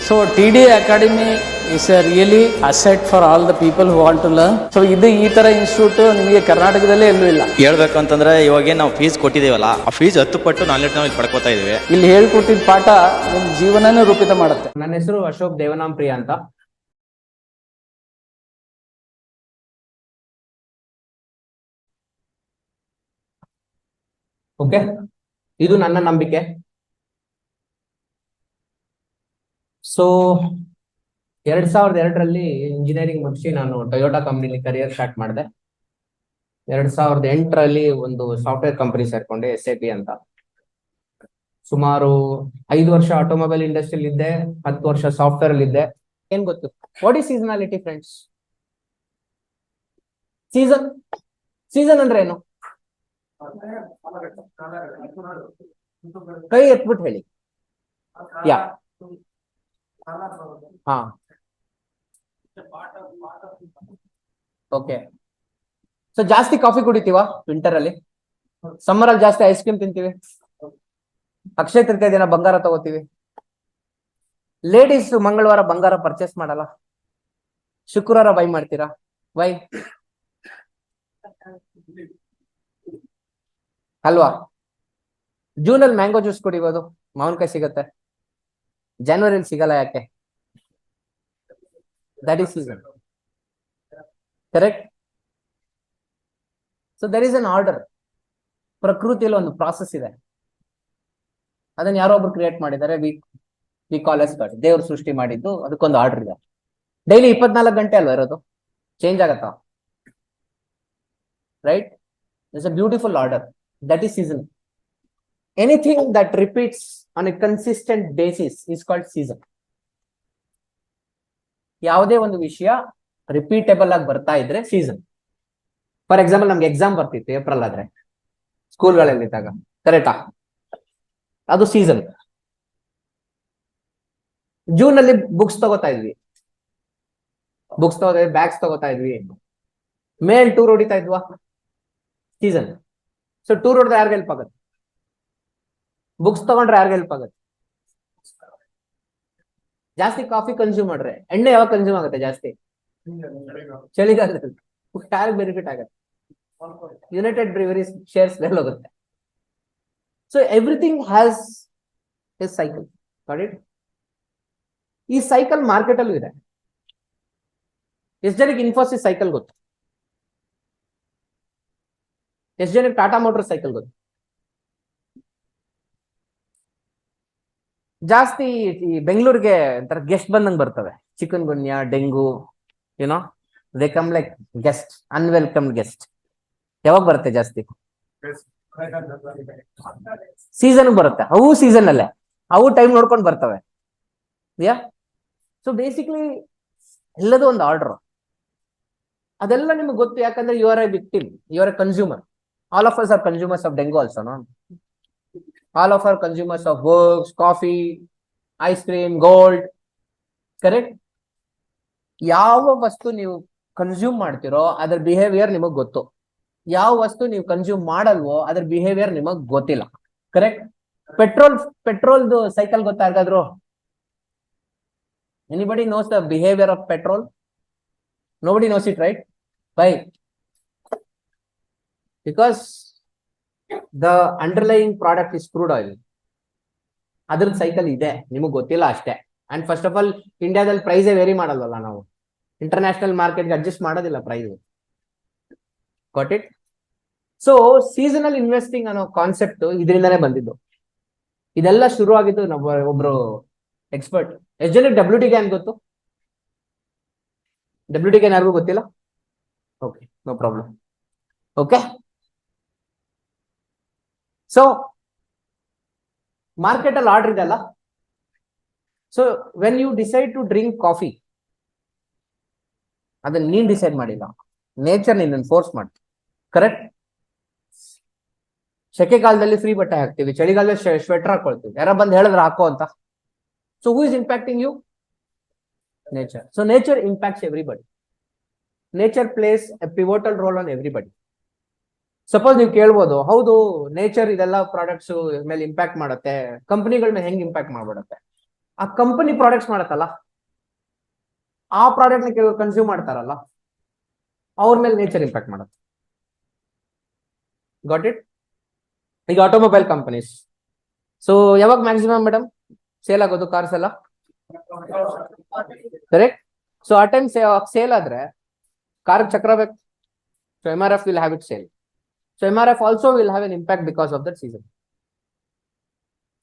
So TIDI Academy is a really asset for all the people who want to learn. So ಇದು ಈ ತರ institute ನಿಮಗೆ ಕರ್ನಾಟಕದಲ್ಲೇ ಎಲ್ಲೂ ಇಲ್ಲ. ಹೇಳ್ಬೇಕು ಅಂತಂದ್ರೆ ಇವಾಗ ನಾವು ಫೀಸ್ ಕೊಟ್ಟಿದ್ದೀವಲ್ಲ, ಆ ಫೀಸ್ 10 ಪಟ್ಟು ನಾಲೆಡ್ಜ್ ನಾವು ಇಲ್ಲಿ ಪಡ್ಕೋತಾ ಇದೀವಿ. ಇಲ್ಲಿ ಹೇಳ್ಕೊಟ್ಟಿದ್ದ ಪಾಠ ನಿಮ್ಮ ಜೀವನನೇ ರೂಪಿತ ಮಾಡುತ್ತೆ. ನನ್ನ ಹೆಸರು ಅಶೋಕ್ ದೇವನಾಂಪ್ರಿಯ ಅಂತ. ಓಕೆ, ಇದು ನನ್ನ ನಂಬಿಕೆ. ಸೊ 2002ರಲ್ಲಿ ಇಂಜಿನಿಯರಿಂಗ್ ಮುಗಿಸಿ ನಾನು ಟೊಯೋಟಾ ಕಂಪ್ನಿಲಿ ಕರಿಯರ್ ಸ್ಟಾರ್ಟ್ ಮಾಡಿದೆ. 2008ರಲ್ಲಿ ಒಂದು ಸಾಫ್ಟ್ವೇರ್ ಕಂಪನಿ ಸೇರ್ಕೊಂಡೆ, SEBI ಅಂತ. ಸುಮಾರು 5 ವರ್ಷ ಆಟೋಮೊಬೈಲ್ ಇಂಡಸ್ಟ್ರಿಯಲ್ಲಿ ಇದ್ದೆ, 10 ವರ್ಷ ಸಾಫ್ಟ್ವೇರ್ ಅಲ್ಲಿ ಇದ್ದೆ. ಏನ್ ಗೊತ್ತು, ವಾಟ್ ಈಸ್ ಸೀಸನಾಲಿಟಿ ಫ್ರೆಂಡ್ಸ್? ಸೀಸನ್ ಅಂದ್ರೆ ಏನು? ಕೈ ಎತ್ಬಿಟ್ಟು ಹೇಳಿ. ಯಾ, ಹಾ, ಓಕೆ. ಸೊ ಜಾಸ್ತಿ ಕಾಫಿ ಕುಡಿತೀವ ವಿಂಟರ್ ಅಲ್ಲಿ, ಸಮ್ಮರ್ ಅಲ್ಲಿ ಜಾಸ್ತಿ ಐಸ್ ಕ್ರೀಮ್ ತಿಂತೀವಿ, ಅಕ್ಷಯ ತೃತೀಯ ದಿನ ಬಂಗಾರ ತಗೋತೀವಿ. ಲೇಡೀಸ್ ಮಂಗಳವಾರ ಬಂಗಾರ ಪರ್ಚೇಸ್ ಮಾಡಲ್ಲ, ಶುಕ್ರವಾರ ಬೈ ಮಾಡ್ತೀರಾ. ವೈ? ಅಲ್ವಾ? ಜೂನ್ ಅಲ್ಲಿ ಮ್ಯಾಂಗೋ ಜ್ಯೂಸ್ ಕುಡಿಬೋದು, ಮಾವಿನಕಾಯಿ ಸಿಗುತ್ತೆ. ಜನವರಿಲಿ ಸಿಗಲ್ಲ, ಯಾಕೆ? That is season, correct? So there is an order. ಪ್ರಕೃತಿಯಲ್ಲಿ ಒಂದು ಪ್ರಾಸೆಸ್ ಇದೆ, ಅದನ್ನ ಯಾರೋ ಒಬ್ರು ಕ್ರಿಯೇಟ್ ಮಾಡಿದ್ದಾರೆ. We call as God. ದೇವ್ರು ಸೃಷ್ಟಿ ಮಾಡಿದ್ದು, ಅದಕ್ಕೊಂದು ಆರ್ಡರ್ ಇದೆ. ಡೈಲಿ 24 ಗಂಟೆ ಅಲ್ವಾ ಇರೋದು? ಚೇಂಜ್ ಆಗತ್ತಾ? Right? It's a beautiful order. That is season. Anything that repeats on A consistent basis is called season. ಯಾವುದೇ ಒಂದು ವಿಷಯ ರಿಪೀಟೇಬಲ್ ಆಗಿ ಬರ್ತಾ ಇದ್ರೆ ಸೀಸನ್. ಫಾರ್ ಎಕ್ಸಾಂಪಲ್, ನಮ್ಗೆ ಎಕ್ಸಾಮ್ ಬರ್ತಿತ್ತು ಏಪ್ರಿಲ್ ಆದ್ರೆ ಸ್ಕೂಲ್ಗಳಲ್ಲಿ ಇದ್ದಾಗ, ಕರೆಕ್ಟಾ? ಅದು ಸೀಸನ್. ಜೂನ್ ಅಲ್ಲಿ ಬುಕ್ಸ್ ತಗೋತಾ ಇದ್ವಿ, ಬ್ಯಾಗ್ಸ್ ತಗೋತಾ ಇದ್ವಿ. ಮೇ ಅಲ್ಲಿ ಟೂರ್ ಹೊಡಿತಾ ಇದ್ವಾ? ಸೀಸನ್. ಸೊ ಟೂರ್ ಹೊಡೆದ್ರೆ ಯಾರಿಗೆ ಹೆಲ್ಪ್ ಆಗುತ್ತೆ? ಬುಕ್ಸ್ ತಗೊಂಡ್ರೆ ಯಾರಿಗೆ ಹೆಲ್ಪ್ ಆಗುತ್ತೆ? ಜಾಸ್ತಿ ಕಾಫಿ ಕನ್ಸ್ಯೂಮ್ ಮಾಡ್ರೆ. ಎಣ್ಣೆ ಯಾವಾಗ ಕನ್ಸ್ಯೂಮ್ ಆಗುತ್ತೆ ಜಾಸ್ತಿ? ಚಳಿಗಾಲದಲ್ಲಿ. ಯಾರಿಗೆ ಬೆನಿಫಿಟ್ ಆಗುತ್ತೆ? ಯುನೈಟೆಡ್ ಬ್ರೀವರೀಸ್ ಶೇರ್ಸ್ ಮೇಲೆ ಹೋಗುತ್ತೆ. So everything has A cycle. Got it? ಈ ಸೈಕಲ್ ಮಾರ್ಕೆಟ್ ಅಲ್ಲೂ ಇದೆ. ಎಷ್ಟು ಜನಕ್ಕೆ ಇನ್ಫೋಸಿಸ್ ಸೈಕಲ್ ಗೊತ್ತು? ಎಷ್ಟು ಜನಕ್ಕೆ ಟಾಟಾ ಮೋಟರ್ ಸೈಕಲ್ ಗೊತ್ತು? ಜಾಸ್ತಿ ಈ ಬೆಂಗಳೂರಿಗೆ ಒಂಥರ ಗೆಸ್ಟ್ ಬಂದಂಗೆ ಬರ್ತವೆ. Chikungunya, dengue, you know they come like guest, unwelcome guest. ಯಾವಾಗ ಬರುತ್ತೆ ಜಾಸ್ತಿ? ಸೀಸನ್ ಬರುತ್ತೆ. ಅವು ಸೀಸನ್ ಅಲ್ಲೇ, ಅವು ಟೈಮ್ ನೋಡ್ಕೊಂಡು ಬರ್ತವೆ. ಯಾ, ಸೊ ಬೇಸಿಕ್ಲಿ ಎಲ್ಲದೂ ಒಂದು ಆರ್ಡರ್. ಅದೆಲ್ಲ ನಿಮ್ಗೆ ಗೊತ್ತು, ಯಾಕಂದ್ರೆ you are a victim, you are a consumer. All of us are consumers of dengue also, no? All of are consumers of books, coffee, ice cream, gold, correct? ಯಾವ ವಸ್ತು ನೀವು consume ಮಾಡ್ತಿರೋ ಅದ್ರ ಬಿಹೇವಿಯರ್ ನಿಮಗ್ ಗೊತ್ತು. ಯಾವ ವಸ್ತು ನೀವು ಕನ್ಸ್ಯೂಮ್ ಮಾಡಲ್ವೋ ಅದ್ರ ಬಿಹೇವಿಯರ್ ನಿಮಗ್ ಗೊತ್ತಿಲ್ಲ, ಕರೆಕ್ಟ್? ಪೆಟ್ರೋಲ್ದು ಸೈಕಲ್ ಗೊತ್ತಾ ಯಾರಿಗಾದ್ರು? Anybody nose the behaviour of petrol? Nobody knows it, right? Why? Because the underlying product is crude oil. ಅದ್ರ ಸೈಕಲ್ ಇದೆ, ನಿಮಗ್ ಗೊತ್ತಿಲ್ಲ ಅಷ್ಟೇ. ಅಂಡ್ ಫಸ್ಟ್ ಆಫ್ ಆಲ್, ಇಂಡಿಯಾದಲ್ಲಿ ಪ್ರೈಸೇ ವೇರಿ ಮಾಡಲ್ವಲ್ಲ ನಾವು. ಇಂಟರ್ನ್ಯಾಷನಲ್ ಮಾರ್ಕೆಟ್ಗೆ ಅಡ್ಜಸ್ಟ್ ಮಾಡೋದಿಲ್ಲ price. Got it? So seasonal investing ಅನ್ನೋ ಕಾನ್ಸೆಪ್ಟ್ ಇದರಿಂದಾನೇ ಬಂದಿದ್ದು. ಇದೆಲ್ಲ ಶುರು ಆಗಿದ್ದು ಒಬ್ರು ಎಕ್ಸ್ಪರ್ಟ್. ಎಷ್ಟು ಜನಕ್ಕೆ WT ಗ್ಯಾನ್ ಗೊತ್ತು? WT ಗ್ಯಾನ್ ಯಾರಿಗೂ ಗೊತ್ತಿಲ್ಲ? Okay, no problem. Okay, so market ಅಲ್ಲಿ ಆರ್ಡರ್ ಇದೆ ಅಲ್ಲ. So when you decide to drink coffee, ಅದನ್ನ ನೀನ್ ಡಿಸೈಡ್ ಮಾಡಿಲ್ಲ, ನೇಚರ್ ನಿನ್ನ ಫೋರ್ಸ್ ಮಾಡ್ತೀವಿ, ಕರೆಕ್ಟ್? ಸೆಕೆ ಕಾಲದಲ್ಲಿ ಫ್ರೀ ಬಟ್ಟೆ ಹಾಕ್ತಿವಿ, ಚಳಿಗಾಲದಲ್ಲಿ ಸ್ವೆಟರ್ ಹಾಕೊಳ್ತೀವಿ. ಯಾರ ಬಂದು ಹೇಳಿದ್ರೆ ಹಾಕೋ ಅಂತ. So who is impacting you? Nature. So nature impacts everybody. Nature plays a pivotal role on everybody. Suppose ನೀವು ಕೇಳ್ಬೋದು, ಹೌದು ನೇಚರ್ ಇದೆಲ್ಲ ಪ್ರಾಡಕ್ಟ್ಸ್ ಮೇಲೆ ಇಂಪ್ಯಾಕ್ಟ್ ಮಾಡುತ್ತೆ, ಕಂಪನಿಗಳ ಮೇಲೆ ಹೆಂಗ್ ಇಂಪ್ಯಾಕ್ಟ್ ಮಾಡ್ಬಿಡುತ್ತೆ? ಆ ಕಂಪನಿ ಪ್ರಾಡಕ್ಟ್ಸ್ ಮಾಡತ್ತಲ್ಲ, ಆ ಪ್ರಾಡಕ್ಟ್ ನ ಕೆಲವರು ಕನ್ಸ್ಯೂಮ್ ಮಾಡ್ತಾರಲ್ಲ, ಅವ್ರ ಮೇಲೆ ನೇಚರ್ ಇಂಪ್ಯಾಕ್ಟ್ ಮಾಡುತ್ತೆ. Got it? ಈಗ ಆಟೋಮೊಬೈಲ್ ಕಂಪನೀಸ್, ಸೊ ಯಾವಾಗ ಮ್ಯಾಕ್ಸಿಮಮ್ ಮೇಡಮ್ ಸೇಲ್ ಆಗೋದು ಕಾರ್ಸ್ ಎಲ್ಲ? ಕರೆಕ್ಟ್. ಸೊ ಆ ಟೈಮ್ ಸೇಲ್ ಆದ್ರೆ ಕಾರ್ ಚಕ್ರ ಬೇಕು. So MRF will have it sale. So MRF also will have an impact because of that season.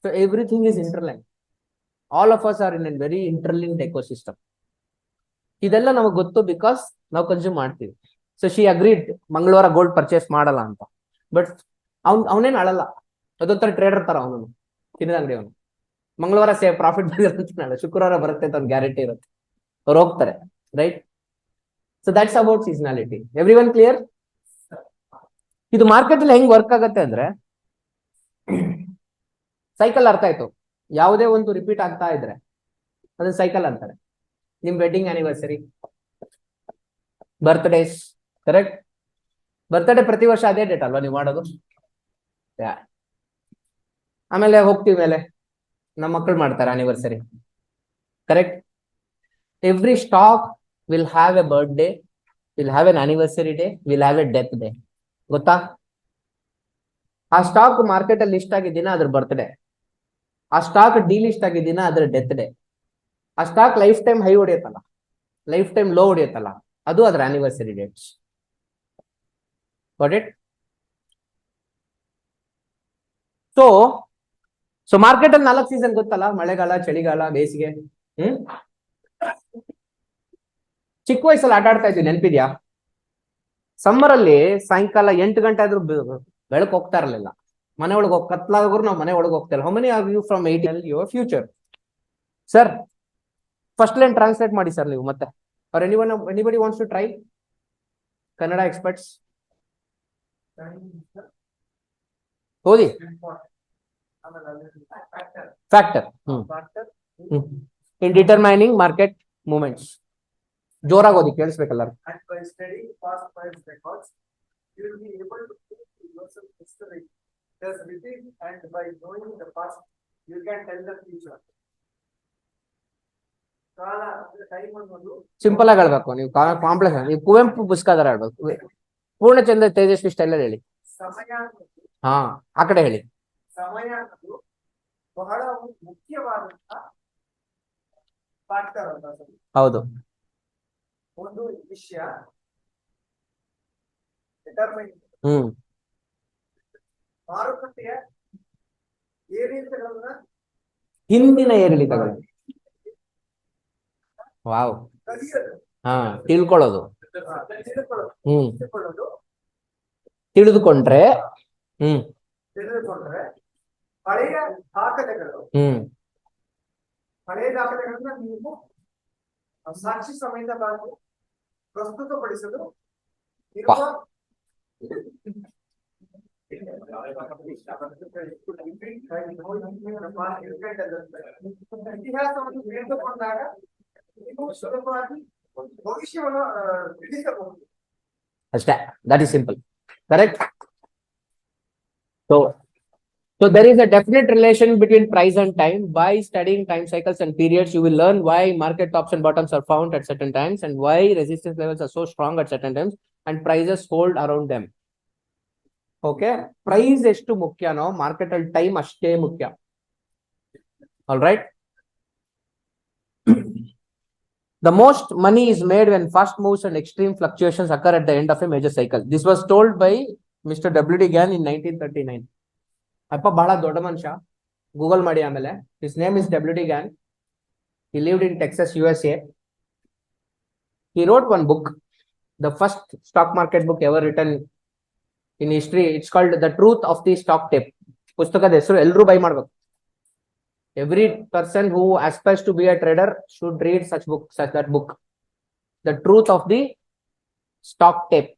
So everything is interlinked. All of us are in a very interlinked ecosystem. ಇದೆಲ್ಲ ನಮಗೆ ಗೊತ್ತು because ನಾವು consume ಮಾಡ್ತೀವಿ. So she agreed ಮಂಗಳವಾರ gold purchase ಮಾಡಲ್ಲ ಅಂತ. But ಅವನೇನು ಅಳಲ್ಲ, ಅದೊಂಥರ ಟ್ರೇಡರ್ ತರ ಅವನು, ತಿನ್ನದ ಅಂಗಡಿ ಅವನು. ಮಂಗಳವಾರ ಪ್ರಾಫಿಟ್ ಬರುತ್ತೆ, ಶುಕ್ರವಾರ ಬರುತ್ತೆ ಅಂತ ಒಂದು ಗ್ಯಾರಂಟಿ ಇರುತ್ತೆ, ಅವ್ರು ಹೋಗ್ತಾರೆ. Right? So that's about seasonality. Every one clear? ಇದು ಮಾರ್ಕೆಟ್ ಅಲ್ಲಿ ಹೆಂಗ್ ವರ್ಕ್ ಆಗತ್ತೆ ಅಂದ್ರೆ, ಸೈಕಲ್ ಅರ್ಥ ಆಯ್ತು. ಯಾವುದೇ ಒಂದು ರಿಪೀಟ್ ಆಗ್ತಾ ಇದ್ರೆ ಅದನ್ನ ಸೈಕಲ್ ಅಂತಾರೆ. ನಿಮ್ wedding anniversary, birthdays, correct? Birthday ಪ್ರತಿ ವರ್ಷ ಅದೇ ಡೇಟ್ ಅಲ್ವಾ ನೀವು ಮಾಡೋದು? ಆಮೇಲೆ ಹೋಗ್ತೀವಿ ಮೇಲೆ ನಮ್ಮ ಮಕ್ಕಳು ಮಾಡ್ತಾರೆ anniversary, correct? Every stock will have a birthday, will have an anniversary day, will have a death day. ಗೊತ್ತಾ? ಆ ಸ್ಟಾಕ್ ಮಾರ್ಕೆಟ್ ಅಲ್ಲಿ ಲಿಸ್ಟ್ ಆಗಿದ್ದೀನ ಅದ್ರ ಬರ್ತ್ಡೇ, ಆ ಸ್ಟಾಕ್ ಡಿಲಿಸ್ಟ್ ಆಗಿದ್ದೀನ ಅದ್ರ ಡೆತ್ ಡೇ, ಆ ಸ್ಟಾಕ್ ಲೈಫ್ ಟೈಮ್ ಹೈ ಹೊಡೆಯುತ್ತಲ್ಲ, ಲೈಫ್ ಟೈಮ್ ಲೋ ಹೊಡೆಯುತ್ತಲ್ಲ, ಅದು ಅದ್ರ anniversary dates. Got it? So market ಅಲ್ಲಿ 4 ಸೀಸನ್ ಗೊತ್ತಲ್ಲ, ಮಳೆಗಾಲ, ಚಳಿಗಾಲ, ಬೇಸಿಗೆ. ಚಿಕ್ಕ ವಯಸ್ಸಲ್ಲಿ ಆಟ ಆಡ್ತಾ ಇದ್ವಿ, ನೆನಪಿದ್ಯಾ? ಸಮ್ಮರ್ ಅಲ್ಲಿ ಸಾಯಂಕಾಲ 8 ಗಂಟೆ ಆದ್ರೂ ಬೆಳಕು ಹೋಗ್ತಾ ಇರಲಿಲ್ಲ, ಮನೆ ಒಳಗೆ ಕತ್ಲಾದ್ರು ನಾವು ಮನೆ ಒಳಗೆ ಹೋಗ್ತಾ ಇಲ್ಲ. How many are you from 8 your future? Sir first line translate ಮಾಡಿ ಸರ್ ನೀವು ಮತ್ತೆ. Are anybody wants to try? Kannada experts ಓದಿ. Factor in determining market movements. ಜೋರಾಗಿ ಓದಿ, ಕೇಳಿಸ್ಬೇಕಲ್ಲ. And by studying past price records, you will be able to prove yourself history does repeat, and by knowing the past, you can tell the future. ಕಾಲ ಅಂದ್ರೆ time ಅನ್ನೋದು simple ಆಗಿ ಹೇಳ್ಬೇಕು, ನೀವು complex. ನೀವು ಕುವೆಂಪು ಪುಸ್ತಕದಾರ ಹೇಳ್ಬೇಕು. ಪೂರ್ಣಚಂದ್ರ ತೇಜಸ್ವಿ ಸ್ಟೈಲ್ ಹೇಳಿ. ಸಮಯ ಅನ್ನೋದು, ಹಾ ಆ ಕಡೆ ಹೇಳಿ. ಸಮಯ ಅನ್ನೋದು ಬಹಳ ಮುಖ್ಯವಾದಂತ ಫ್ಯಾಕ್ಟರ್ ಅಂತ. ಹೌದು. ಒಂದು ವಿಷಯ ಡಿಟರ್ಮೈನ್ ಮಾರುಕಟ್ಟೆಯ ಏರಿಳಿತಗಳನ್ನ, ಹಿಂದಿನ ಏರಿಳಿತಗಳು. ವಾವ್. ಕಲಿಯೋದು, ಹಾ ತಿಳ್ಕೊಳ್ಳೋದು. ತಿಳಿದುಕೊಳ್ಳೋದು, ತಿಳಿದುಕೊಂಡ್ರೆ ತಿಳಿದುಕೊಂಡ್ರೆ ಹಳೆಯ ದಾಖಲೆಗಳು, ಹಳೆಯ ದಾಖಲೆಗಳನ್ನ ನೀವು ಸಾಕ್ಷಿ ಸಮೇತವಾಗಿ ಪ್ರಸ್ತುತಪಡಿಸಲು ಇರುವ ಇತಿಹಾಸವನ್ನು ತಿಳಿದುಕೊಂಡಾಗ ನೀವು ಸುಲಭವಾಗಿ ಭವಿಷ್ಯವನ್ನು ತಿಳಿಸಬಹುದು. ಅಷ್ಟೇ. That is simple. Correct? So there is a definite relation between price and time. By studying time cycles and periods, you will learn why market tops and bottoms are found at certain times, and why resistance levels are so strong at certain times, and prices hold around them. Okay? Price ಎಷ್ಟು ಮುಖ್ಯನೋ market ಅಲ್ಲಿ time ಅಷ್ಟೇ ಮುಖ್ಯ. All right? The most money is made when fast moves and extreme fluctuations occur at the end of a major cycle. This was told by Mr. W.D. Gann in 1939. ಅಪ್ಪ ಬಹಳ ದೊಡ್ಡ ಮನುಷ್ಯ, Google ಮಾಡಿ ಆಮೇಲೆ. His name is W.D. Gann. He lived in Texas, USA. He wrote one book, the first stock market book ever written in history. It's called The Truth of the Stock Tape. ಪುಸ್ತಕದ ಹೆಸರು ಎಲ್ಲರೂ by ಮಾಡ್ಬೇಕು. Every person who aspires to be a trader should read that book. The Truth of the Stock Tape.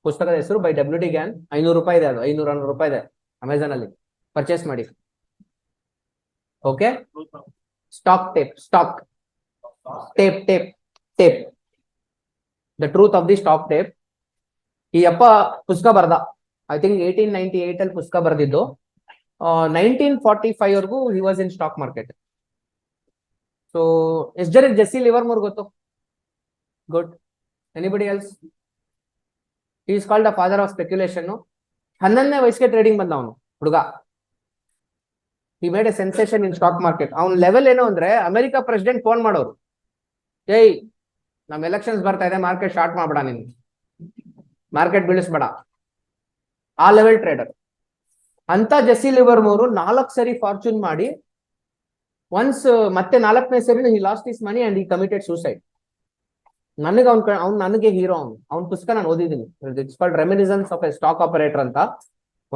ಪುಸ್ತಕದ ಹೆಸರು by W.D. Gann. 500 ರೂಪಾಯಿ ಇದೆ, ಅದು 500 ರೂಪಾಯಿ ಇದೆ ಅಮೆಝಾನ್ ಅಲ್ಲಿ, ಪರ್ಚೇಸ್ ಮಾಡಿ. Okay? Stock tape, stock tape, tape, tape. The truth of the stock tape. ಈ ಅಪ್ಪ ಪುಸ್ತಕ ಬರ್ದ, ಐ ಥಿಂಕ್ 1898 ಅಲ್ಲಿ ಪುಸ್ತಕ ಬರೆದಿದ್ದು. 1945 ವರೆಗೂ he was in stock market. So ಎಷ್ಟು ಜನ ಜೆಸ್ಸಿ ಲಿವರ್ಮೋರ್ ಗೊತ್ತು? Good. Anybody else? Is called the father of speculation. 11ನೇ ವಯಸ್ಸಿಗೆ ಟ್ರೇಡಿಂಗ್ ಬಂದ ಅವನು ಹುಡುಗ. He made a sensation in stock market. ಅವ್ನ ಲೆವೆಲ್ ಏನು ಅಂದ್ರೆ ಅಮೆರಿಕ ಪ್ರೆಸಿಡೆಂಟ್ ಫೋನ್ ಮಾಡೋರು, ಏಯ್ ನಮ್ ಎಲೆಕ್ಷನ್ಸ್ ಬರ್ತಾ ಇದೆ, ಮಾರ್ಕೆಟ್ ಶಾರ್ಟ್ ಮಾಡ್ಬೇಡ, ನೀನು ಮಾರ್ಕೆಟ್ ಬೀಳಿಸ್ಬೇಡ. ಆ ಲೆವೆಲ್ ಟ್ರೇಡರ್ ಅಂತ ಜೆಸ್ಸಿ ಲಿವರ್ಮೋರ್ 4 ಸರಿ ಫಾರ್ಚೂನ್ ಮಾಡಿ ಒನ್ಸ್ ಮತ್ತೆ 4ನೇ ಸರಿ he lost his money and he committed suicide. ನನಗೆ ಅವ್ನು ನನಗೆ ಹೀರೋ. ಅವ್ನ ಪುಸ್ತಕ ನಾನು ಓದಿದ್ದೀನಿ. It's called reminiscences of a stock operator ಅಂತ.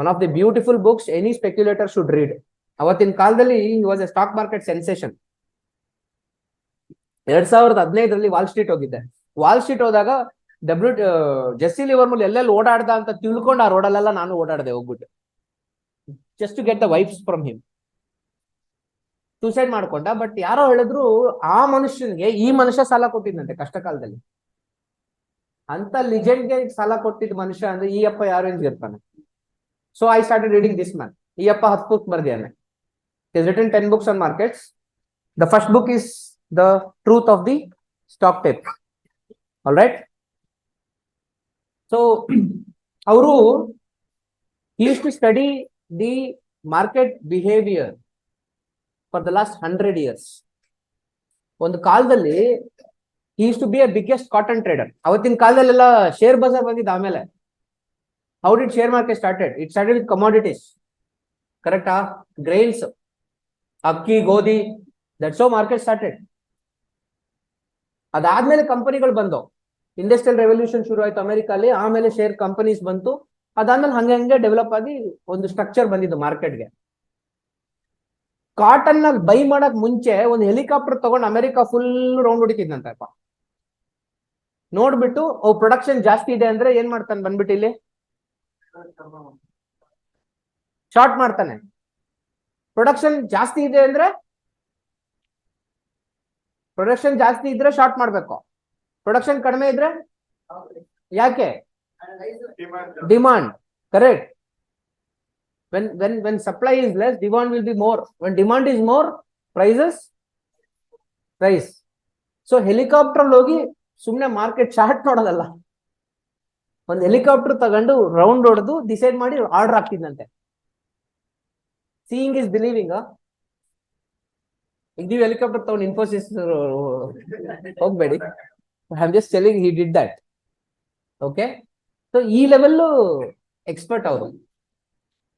One of the beautiful books any speculator should read. ಅವತ್ತಿನ ಕಾಲದಲ್ಲಿ he was a stock market sensation. 2015ರಲ್ಲಿ ವಾಲ್ ಸ್ಟ್ರೀಟ್ ಹೋಗಿದ್ದೆ. ವಾಲ್ ಸ್ಟ್ರೀಟ್ ಹೋದಾಗ ಜೆಸ್ಸಿ ಲಿವರ್ಮೋರ್ ಎಲ್ಲೆಲ್ಲಿ ಓಡಾಡ್ದ ಅಂತ ತಿಳ್ಕೊಂಡು ಆ ರೋಡಲ್ಲೆಲ್ಲ ನಾನು ಓಡಾಡ್ದೆ ಹೋಗ್ಬಿಟ್ಟು, just to get the vibes from him. Suicide ಮಾಡ್ಕೊಂಡ. ಬಟ್ ಯಾರೋ ಹೇಳಿದ್ರು ಆ ಮನುಷ್ಯನಿಗೆ ಈ ಮನುಷ್ಯ ಸಾಲ ಕೊಟ್ಟಿದ್ದಂತೆ ಕಷ್ಟ ಕಾಲದಲ್ಲಿ. ಅಂತ ಲಿಜೆಂಡ್ಗೆ ಸಾಲ ಕೊಟ್ಟಿದ್ದ ಮನುಷ್ಯ ಅಂದ್ರೆ ಈ ಅಪ್ಪ ಯಾರು ಅಂತ ಇರ್ತಾನೆ. So I started reading this man. ಈ ಅಪ್ಪ 10 book ಬರ್ದಿಯಾನೆ. He has written 10 books on markets. The first book is The Truth of the Stock Tape. All right. So, ಅವರು he used to study the market behavior for the last 100 years. ಒಂದು ಕಾಲದಲ್ಲಿ he used to be a biggest cotton trader. ಅವತ್ತಿನ ಕಾಲದಲ್ಲೆಲ್ಲ share Bazaar ಬಂದಿದ್ದ ಆಮೇಲೆ. How did share market started? It started with commodities. ಕರೆಕ್ಟಾ? Grains, ಅಕ್ಕಿ, ಗೋಧಿ, ದಟ್ಸ್ ಹೌ ಮಾರ್ಕೆಟ್ ಸ್ಟಾರ್ಟೆಡ್. ಅದಾದ್ಮೇಲೆ ಕಂಪನಿಗಳು ಬಂದು ಇಂಡಸ್ಟ್ರಿಯಲ್ ರೆವಲ್ಯೂಷನ್ ಶುರು ಆಯ್ತು ಅಮೆರಿಕಲ್ಲಿ. ಆಮೇಲೆ ಶೇರ್ ಕಂಪನೀಸ್ ಬಂತು. ಅದಾದ್ಮೇಲೆ ಹಂಗೆ ಡೆವಲಪ್ ಆಗಿ ಒಂದು ಸ್ಟ್ರಕ್ಚರ್ ಬಂದಿದ್ದು ಮಾರ್ಕೆಟ್ಗೆ. ಕಾಟನ್ ನ ಬೈ ಮಾಡಕ್ ಮುಂಚೆ ಒಂದು ಹೆಲಿಕಾಪ್ಟರ್ ತಗೊಂಡು ಅಮೆರಿಕ ಫುಲ್ ರೌಂಡ್ ಹೊಡಿತಿದ್ನಂತಪ್ಪ. ನೋಡ್ಬಿಟ್ಟು ಪ್ರೊಡಕ್ಷನ್ ಜಾಸ್ತಿ ಇದೆ ಅಂದ್ರೆ ಏನ್ ಮಾಡ್ತಾನೆ, ಬಂದ್ಬಿಟ್ಟು ಇಲ್ಲಿ ಶಾರ್ಟ್ ಮಾಡ್ತಾನೆ. ಪ್ರೊಡಕ್ಷನ್ ಜಾಸ್ತಿ ಇದೆ ಅಂದ್ರೆ ಶಾರ್ಟ್ ಮಾಡ್ಬೇಕು. ಪ್ರೊಡಕ್ಷನ್ ಕಡಿಮೆ ಇದ್ರೆ ಯಾಕೆ? Demand. Correct. when supply is less, demand will be more. When demand is more, prices rise. So helicopter ಹೋಗಿ ಸುಮ್ನೆ ಮಾರ್ಕೆಟ್ ಶಾರ್ಟ್ ಮಾಡೋದಲ್ಲ, ಒಂದು ಹೆಲಿಕಾಪ್ಟರ್ ತಗೊಂಡು ರೌಂಡ್ ಹೊಡೆದು ಡಿಸೈಡ್ ಮಾಡಿ ಆರ್ಡರ್ ಆಗ್ತಿದ್ದಂತೆ. Seeing is believing. ಈಗ ನೀವು ಹೆಲಿಕಾಪ್ಟರ್ ತಗೊಂಡು ಇನ್ಫೋಸಿಸ್ ಹೋಗ್ಬೇಡಿ. I am just telling he did that. Okay. So ಈ ಲೆವೆಲ್ ಎಕ್ಸ್ಪರ್ಟ್ ಅವರು.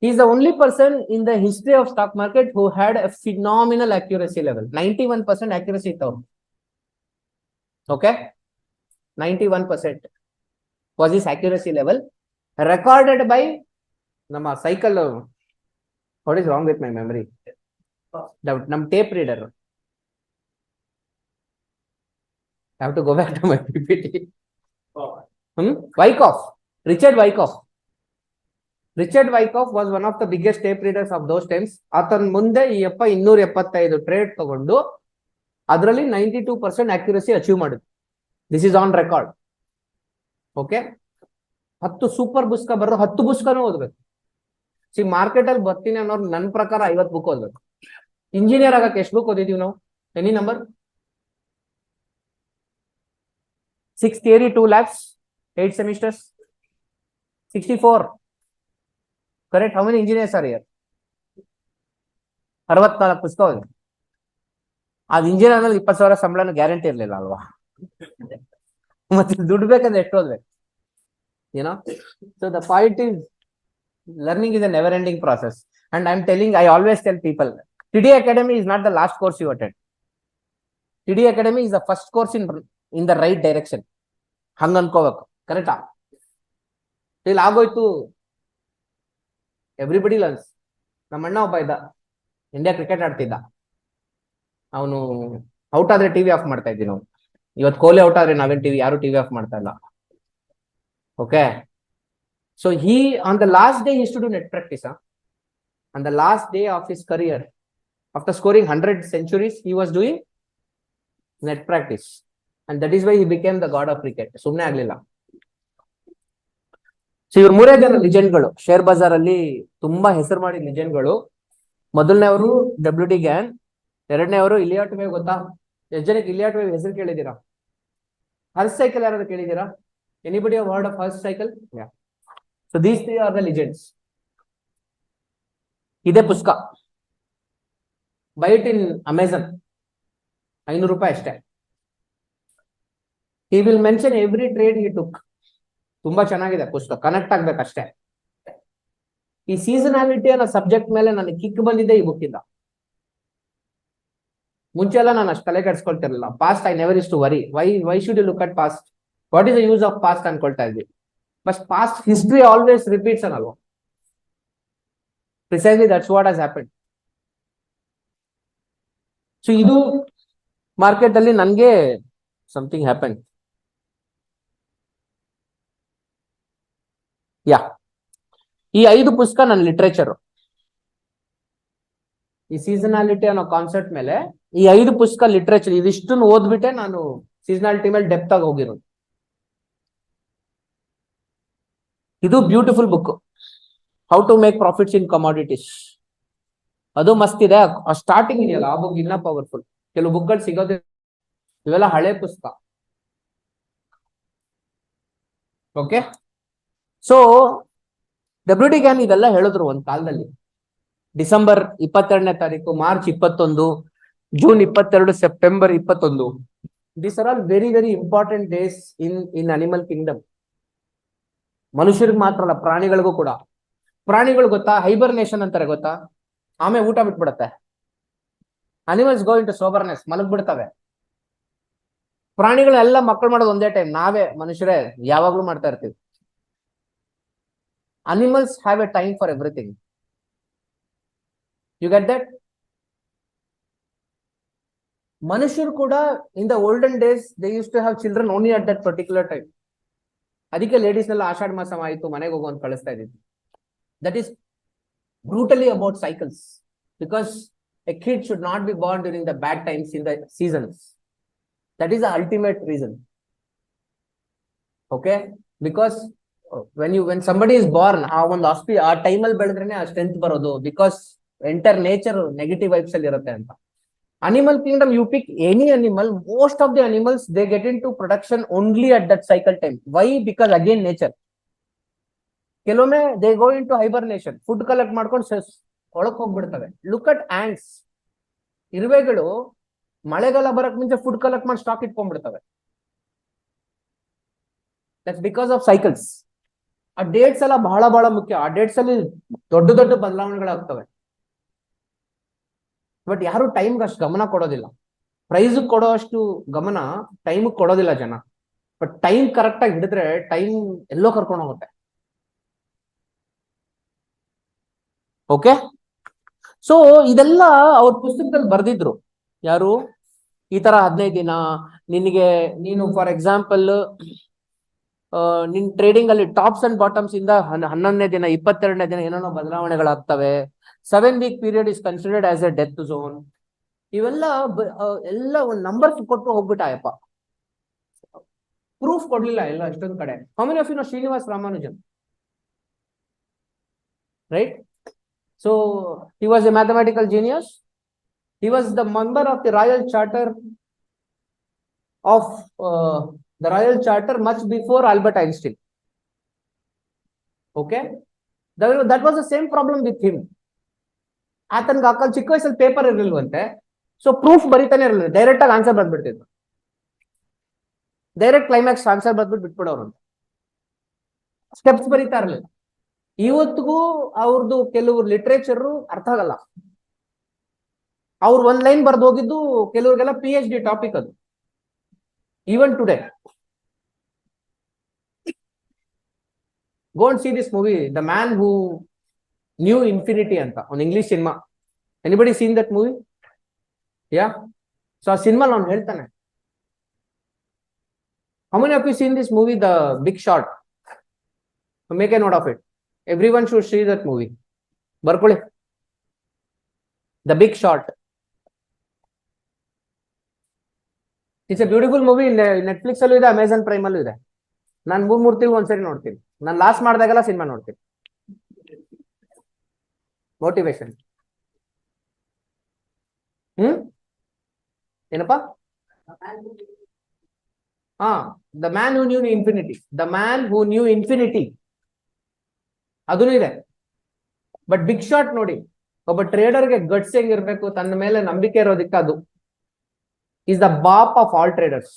He is the only person in the history of stock market who had a phenomenal accuracy level. 91% accuracy iತ್ತು. Okay, 91% was his accuracy level, recorded by ನಮ್ಮ cycle. What is wrong with my memory? ನಮ್ಮ tape reader. I have to go back to my PPT. Wyckoff, Richard Wyckoff. Richard Wyckoff was one of the biggest tape readers of those times. ಆತನ ಮುಂದೆ ಈ ಅಪ್ಪ 275 trade ತಗೊಂಡು ಅದರಲ್ಲಿ 92% accuracy achieve ಮಾಡಿದ್ರು. This is on record. Okay. 10 super ಪುಸ್ತಕ ಬರೋದು, 10 ಪುಸ್ತಕನೂ ಓದ್ಬೇಕು. ಮಾರ್ಕೆಟ್ ಅಲ್ಲಿ ಬರ್ತೀನಿ ಅನ್ನೋರು ನನ್ನ ಪ್ರಕಾರ 50 ಬುಕ್ ಓದ್ಬೇಕು. ಇಂಜಿನಿಯರ್ ಆಗಕ್ಕೆ ಎಷ್ಟು ಬುಕ್ ಓದಿದೀವಿ ನಾವು? Any number? 6 theory, 2 labs, 8 semesters, 64. Correct. How many engineers are here? 64 ಪುಸ್ತಕ ಹೋಗಿ. ಅದು ಇಂಜಿನಿಯರ್ ಅಂದ್ರೆ 20,000 ಸಂಬಳನ ಗ್ಯಾರಂಟಿ ಇರ್ಲಿಲ್ಲ ಅಲ್ವಾ? ಮತ್ತೆ ದುಡ್ಡು ಬೇಕಂದ್ರೆ ಎಷ್ಟು ಓದ್ಬೇಕು? ಏನೋ. So the point is learning is a never ending process. And I always tell people, TIDI Academy is not the last course you attend. TIDI Academy is the first course in the right direction. ಹಂಗ ಅನ್ಕೋಬೇಕು. ಕರೆಕ್ಟಾ? ಇಲ್ಲಿ ಆಗೋಯ್ತು, everybody learns. ನಮ್ಮ ಅಣ್ಣ ಒಬ್ಬ ಇದ್ದ, India cricket ಆಡ್ತಿದ್ದ. ಅವನು out ಆದ್ರೆ ಟಿವಿ ಆಫ್ ಮಾಡ್ತಾ ಇದ್ವಿ ನಾವು. ಇವತ್ತು ಕೊಹ್ಲಿ ಔಟ್ ಆದ್ರೆ ಯಾರು ಟಿವಿ ಆಫ್ ಮಾಡ್ತಾ ಇಲ್ಲ. Okay. So on the last day he used to do net practice. On the last day of his career, after scoring 100 centuries, he was doing net practice. And that is why he became the god of cricket. ಸುಮ್ನೆ ಆಗ್ಲಿಲ್ಲ. So ಇವ್ರು 3 ಜನ ಲಿಜೆಂಡ್ಗಳು share Bazaar ಅಲ್ಲಿ ತುಂಬಾ ಹೆಸರು ಮಾಡಿದ ಲಿಜೆಂಡ್ಗಳು. ಮೊದಲನೇವರು WD Gyan, ಎರಡನೇವರು ಇಲಿಯಾಟ್ May ಗೊತ್ತಾ? ಎಷ್ಟು ಜನಕ್ಕೆ ಇಲಿಯಾಟ್ ವೇವ್ ಹೆಸರು ಕೇಳಿದ್ದೀರಾ? ಹರ್ಸ್ ಸೈಕಲ್ ಯಾರಾದ್ರು ಕೇಳಿದ್ದೀರಾ? Anybody how heard of hours cycle? So these three are the legends. ಇದೇ ಪುಸ್ತಕ ಬೈ ಇಟ್ ಇನ್ ಅಮೆಝಾನ್, ₹500 ಅಷ್ಟೇ. He will mention every trade he took. ತುಂಬಾ ಚೆನ್ನಾಗಿದೆ ಪುಸ್ತಕ, ಕನೆಕ್ಟ್ ಆಗ್ಬೇಕಷ್ಟೇ. ಈ ಸೀಸನಾಲಿಟಿ ಅನ್ನೋ ಸಬ್ಜೆಕ್ಟ್ ಮೇಲೆ ನನಗೆ ಕಿಕ್ ಬಂದಿದೆ ಈ ಬುಕ್ ಇಂದ. ಮುಂಚೆ ಎಲ್ಲ ನಾನು ಅಷ್ಟು ತಲೆ ಕೆಡಿಸ್ಕೊಳ್ತಿರ್ಲಿಲ್ಲ. Past I never is to worry, why should you look at past, what is the use of past ಅನ್ಕೊಳ್ತಾ ಇದ್ವಿ. But past history always repeats ಅನ್ನಲ್ವಾ? Precisely that's what has happened. So ಇದು ಮಾರ್ಕೆಟ್ ಅಲ್ಲಿ ನನ್ಗೆ ಸಮಥಿಂಗ್ ಹ್ಯಾಪನ್. ಯಾ, ಈ 5 ಪುಸ್ತಕ ನನ್ನ literature. ಈ ಸೀಸನಾಲಿಟಿ ಅನ್ನೋ ಕಾನ್ಸೆಪ್ಟ್ ಮೇಲೆ ಈ 5 ಪುಸ್ತಕ ಲಿಟ್ರೇಚರ್, ಇದಿಷ್ಟನ್ನು ಓದ್ಬಿಟ್ಟೆ ನಾನು ಸೀಸನಾಲಿಟಿ ಮೇಲೆ ಡೆಪ್ತ್ ಆಗಿ ಹೋಗಿರೋದು. ಇದು beautiful book, how to make profits in commodities. ಅದು ಮಸ್ತ್ ಇದೆ. ಸ್ಟಾರ್ಟಿಂಗ್ ಇದೆಯಲ್ಲ ಆ ಬುಕ್ ಇನ್ನ ಪವರ್ಫುಲ್. ಕೆಲವು ಬುಕ್ಗಳು ಸಿಗೋದೇ, ಇವೆಲ್ಲ ಹಳೆ ಪುಸ್ತಕ. ಓಕೆ, ಸೊ ಡಬ್ಲ್ಯೂ ಗ್ಯಾನ್ ಇದೆಲ್ಲ ಹೇಳಿದ್ರು ಒಂದ್ ಕಾಲದಲ್ಲಿ. ಡಿಸೆಂಬರ್ 22ನೇ ತಾರೀಕು, March 21, June 22, September 21. These are all very very important days in animal Kingdom. ಮನುಷ್ಯರಿಗೆ ಮಾತ್ರ ಅಲ್ಲ, ಪ್ರಾಣಿಗಳಿಗೂ ಕೂಡ. ಪ್ರಾಣಿಗಳು ಗೊತ್ತಾ, ಹೈಬರ್ನೇಷನ್ ಅಂತಾರೆ ಗೊತ್ತಾ? ಆಮೇಲೆ ಊಟ ಬಿಟ್ಬಿಡತ್ತೆ. ಅನಿಮಲ್ಸ್ ಗೋ ಇಂಟು ಸೋಬರ್ನೆಸ್, ಮಲಗ್ಬಿಡ್ತವೆ. ಪ್ರಾಣಿಗಳೆಲ್ಲ ಮಕ್ಕಳು ಮಾಡೋದು ಒಂದೇ ಟೈಮ್, ನಾವೇ ಮನುಷ್ಯರೇ ಯಾವಾಗ್ಲೂ ಮಾಡ್ತಾ ಇರ್ತೀವಿ. Animals have a time for everything. You get that? ಮನುಷ್ಯರು ಕೂಡ in the olden days they used to have children only at that particular time. ಅದಕ್ಕೆ ಲೇಡೀಸ್ ನೆಲ್ಲ ಆಷಾಢ ಮಾಸ ಆಯಿತು ಮನೆಗೆ ಹೋಗೋ ಅಂತ ಕಳಿಸ್ತಾ ಇದ್ದೀವಿ. That is brutally about cycles, because a kid should not be born during the bad times in the seasons. That is the ultimate reason. Okay, because when somebody is born, ಆ ಒಂದು ಆ ಟೈಮ್ ಅಲ್ಲಿ ಬೆಳೆದ್ರೇನೆ ಆ strength ಬರೋದು, because enter nature negative vibes ಅಲ್ಲಿ ಇರುತ್ತೆ ಅಂತ. Animal kingdom, you pick any animal, most of the animals they get into production only at that cycle time. Why? Because again nature. ಕೆಲವೊಮ್ಮೆ they go into hibernation, food collect ಮಾಡ್ಕೊಂಡು ಒಳಕ್ ಹೋಗ್ಬಿಡ್ತವೆ. Look at ants, ಇರುವೆಗಳು ಮಳೆಗಾಲ ಬರಕ್ ಮುಂಚೆ food collect ಮಾಡಿ stock ಇಟ್ಕೊಂಡ್ಬಿಡ್ತವೆ. That's because of cycles. ಆ ಡೇಟ್ಸ್ ಎಲ್ಲ ಬಹಳ ಬಹಳ ಮುಖ್ಯ. ಆ ಡೇಟ್ಸ್ ಅಲ್ಲಿ ದೊಡ್ಡ ದೊಡ್ಡ ಬದಲಾವಣೆಗಳಾಗ್ತವೆ. ಬಟ್ ಯಾರು ಟೈಮ್ಗೆ ಅಷ್ಟು ಗಮನ ಕೊಡೋದಿಲ್ಲ. ಪ್ರೈಸ್ ಕೊಡೋ ಅಷ್ಟು ಗಮನ ಟೈಮ್ ಕೊಡೋದಿಲ್ಲ ಜನ. ಬಟ್ ಟೈಮ್ ಕರೆಕ್ಟ್ ಆಗಿ ಹಿಡಿದ್ರೆ ಟೈಮ್ ಎಲ್ಲೋ ಕರ್ಕೊಂಡು ಹೋಗುತ್ತೆ. ಓಕೆ, ಸೊ ಇದೆಲ್ಲ ಅವ್ರ ಪುಸ್ತಕದಲ್ಲಿ ಬರ್ದಿದ್ರು. ಯಾರು? ಈ ತರ 15 ದಿನ ನಿನಗೆ, ನೀನು ಫಾರ್ ಎಕ್ಸಾಂಪಲ್ ನಿನ್ ಟ್ರೇಡಿಂಗ್ ಅಲ್ಲಿ ಟಾಪ್ಸ್ ಅಂಡ್ ಬಾಟಮ್ಸ್ ಇಂದ 11ನೇ ದಿನ 22ನೇ ದಿನ ಏನೇನೋ ಬದಲಾವಣೆಗಳಾಗ್ತವೆ. 7 week period is considered as A death zone. ಇವೆಲ್ಲ ಎಲ್ಲ ಒಂದು ನಂಬರ್ ಕೊಟ್ಟು ಹೋಗ್ಬಿಟ್ಟಾಯಪ್ಪ. ಪ್ರೂಫ್ ಕೊಡ್ಲಿಲ್ಲ ಎಲ್ಲ ಎಷ್ಟೊಂದು ಕಡೆ. How many of you know Srinivas Ramanujan? Right? So he was a mathematical genius. He was the member of the Royal Charter much before Albert Einstein. Okay, that was the same problem with him. ಆತನ್ಗೆ ಹಾಕಲ್ ಚಿಕ್ಕ ವಯಸ್ಸಲ್ಲಿ paper ಇರಲಿಲ್ವಂತೆ. So proof ಬರೀತಾನೆ ಇರಲಿಲ್ಲ, direct ಆಗಿ answer ಬಂದ್ಬಿಡ್ತಿದ್ರು. Direct climax answer ಬಂದ್ಬಿಟ್ಟು ಬಿಟ್ಬಿಡೋರು. Steps ಬರೀತಾ ಇರಲಿಲ್ಲ. ಇವತ್ತಿಗೂ ಅವ್ರದ್ದು ಕೆಲವು ಲಿಟ್ರೇಚರ್ ಅರ್ಥ ಆಗಲ್ಲ. ಅವ್ರು ಒಂದ್ ಲೈನ್ ಬರ್ದು ಹೋಗಿದ್ದು ಕೆಲವ್ರಿಗೆಲ್ಲ PhD ಟಾಪಿಕ್ ಅದು. Even today, go and see this movie, the man who knew infinity ಅಂತ, ಒಂದು English cinema. Anybody seen that movie? Yeah. So ಆ ಸಿನಿಮಾ ಅವ್ನು ಹೇಳ್ತಾನೆ, how many of you seen this movie, the big short? Make a note of it. Everyone should see that movie. ಬರ್ಕೊಳ್ಳಿ, the big short. It's a beautiful movie. Netflix ಅಲ್ಲೂ ಇದೆ, Amazon prime ಅಲ್ಲೂ ಇದೆ. ನಾನು 3 ತಿಂಗಳು ಒಂದ್ಸರಿ ನೋಡ್ತೀನಿ. ನಾನು ಲಾಸ್ಟ್ ಮಾಡಿದಾಗೆಲ್ಲ ಸಿನಿಮಾ ನೋಡ್ತೀನಿ. ಮೋಟಿವೇಶನ್. ಏನಪ್ಪಾ? ಹಾ, the man who knew infinity, the man who knew infinity ಅದೂ ಇದೆ. ಬಟ್ ಬಿಗ್ ಶಾಟ್ ನೋಡಿ, ಒಬ್ಬ ಟ್ರೇಡರ್ಗೆ ಗಟ್ಸ್ ಹೆಂಗಿರ್ಬೇಕು, ತನ್ನ ಮೇಲೆ ನಂಬಿಕೆ ಇರೋದಕ್ಕೆ ಅದು ಈಸ್ ದ ಬಾಪ್ of all traders.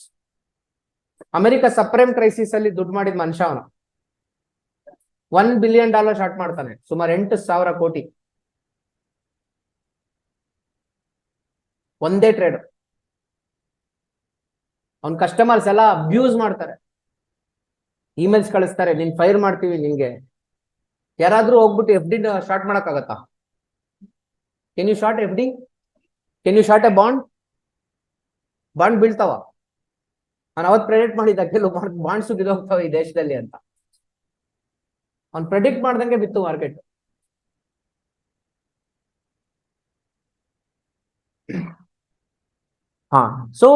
America subprime crisis ಅಲ್ಲಿ ದುಡ್ಡು ಮಾಡಿದ ಮನುಷ್ಯ ಅವನು. $1 ಬಿಲಿಯನ್ ಶಾರ್ಟ್ ಮಾಡ್ತಾನೆ, ಸುಮಾರು 8,000 ಕೋಟಿ ಒಂದೇ ಟ್ರೇಡ್. ಅವನ್ ಕಸ್ಟಮರ್ಸ್ ಎಲ್ಲ ಅಬ್ಯೂಸ್ ಮಾಡ್ತಾರೆ, ಇಮೇಲ್ಸ್ ಕಳಿಸ್ತಾರೆ, ನೀನ್ ಫೈರ್ ಮಾಡ್ತೀವಿ ನಿನ್ಗೆ. ಯಾರಾದ್ರೂ ಹೋಗ್ಬಿಟ್ಟು FD ಶಾರ್ಟ್ ಮಾಡಕ್ಕಾಗತ್ತಾ? Can you short FD? Can you short a bond? Bond ಬೀಳ್ತಾವ? ನಾನು ಅವತ್ತು ಪ್ರೆಡಿಕ್ಟ್ ಮಾಡಿದ್ದ ಕೆಲವು ಬಾಂಡ್ಸ್ ಬಿದ್ದೋಗ್ತಾವ ಈ ದೇಶದಲ್ಲಿ ಅಂತ. ಅವ್ನು ಪ್ರೆಡಿಕ್ಟ್ ಮಾಡ್ದಂಗೆ ಬಿತ್ತು ಮಾರ್ಕೆಟ್. ಹಾ, so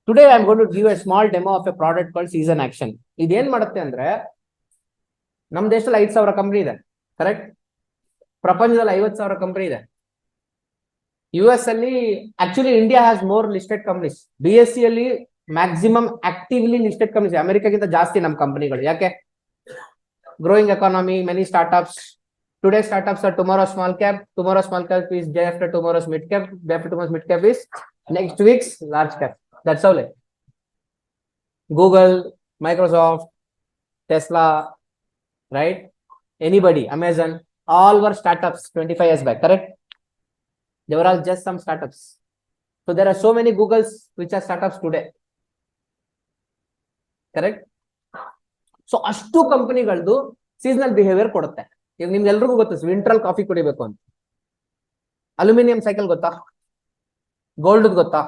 today I am going to give a small demo of a product called season action. ಇದೇನ್ ಮಾಡುತ್ತೆ ಅಂದ್ರೆ, ನಮ್ ದೇಶದಲ್ಲಿ 5,000 ಕಂಪನಿ ಇದೆ, ಕರೆಕ್ಟ್? ಪ್ರಪಂಚದಲ್ಲಿ 50,000 ಕಂಪನಿ ಇದೆ. US ಅಲ್ಲಿ actually India has more listed companies. BSE ಅಲ್ಲಿ ಮ್ಯಾಕ್ಸಿಮಮ್ ಆಕ್ಟಿವ್ಲಿ ಲಿಸ್ಟೆಡ್ ಕಂಪನೀಸ್ ಅಮೆರಿಕಾಗಿಂತ ಜಾಸ್ತಿ ನಮ್ಮ ಕಂಪನಿಗಳು. ಯಾಕೆ? Growing economy, many startups. Today startups are tomorrow small cap, tomorrow small cap is day after tomorrow's mid cap, day after tomorrow's mid cap is next week's large cap. That's all. Google, Microsoft, Tesla, right? Anybody, Amazon, all were startups 25 years back, correct? They were all just some startups. So there are so many Googles which are startups today, correct? So ಅಷ್ಟು ಕಂಪನಿಗಳದ್ದು seasonal behaviour ಕೊಡುತ್ತೆ. ಈಗ ನಿಮ್ಗೆ ಎಲ್ರಿಗೂ ಗೊತ್ತು, ವಿಂಟ್ರಲ್ coffee ಕುಡಿಬೇಕು ಅಂತ. Aluminium cycle ಗೊತ್ತಾ? Gold ಗೊತ್ತಾ?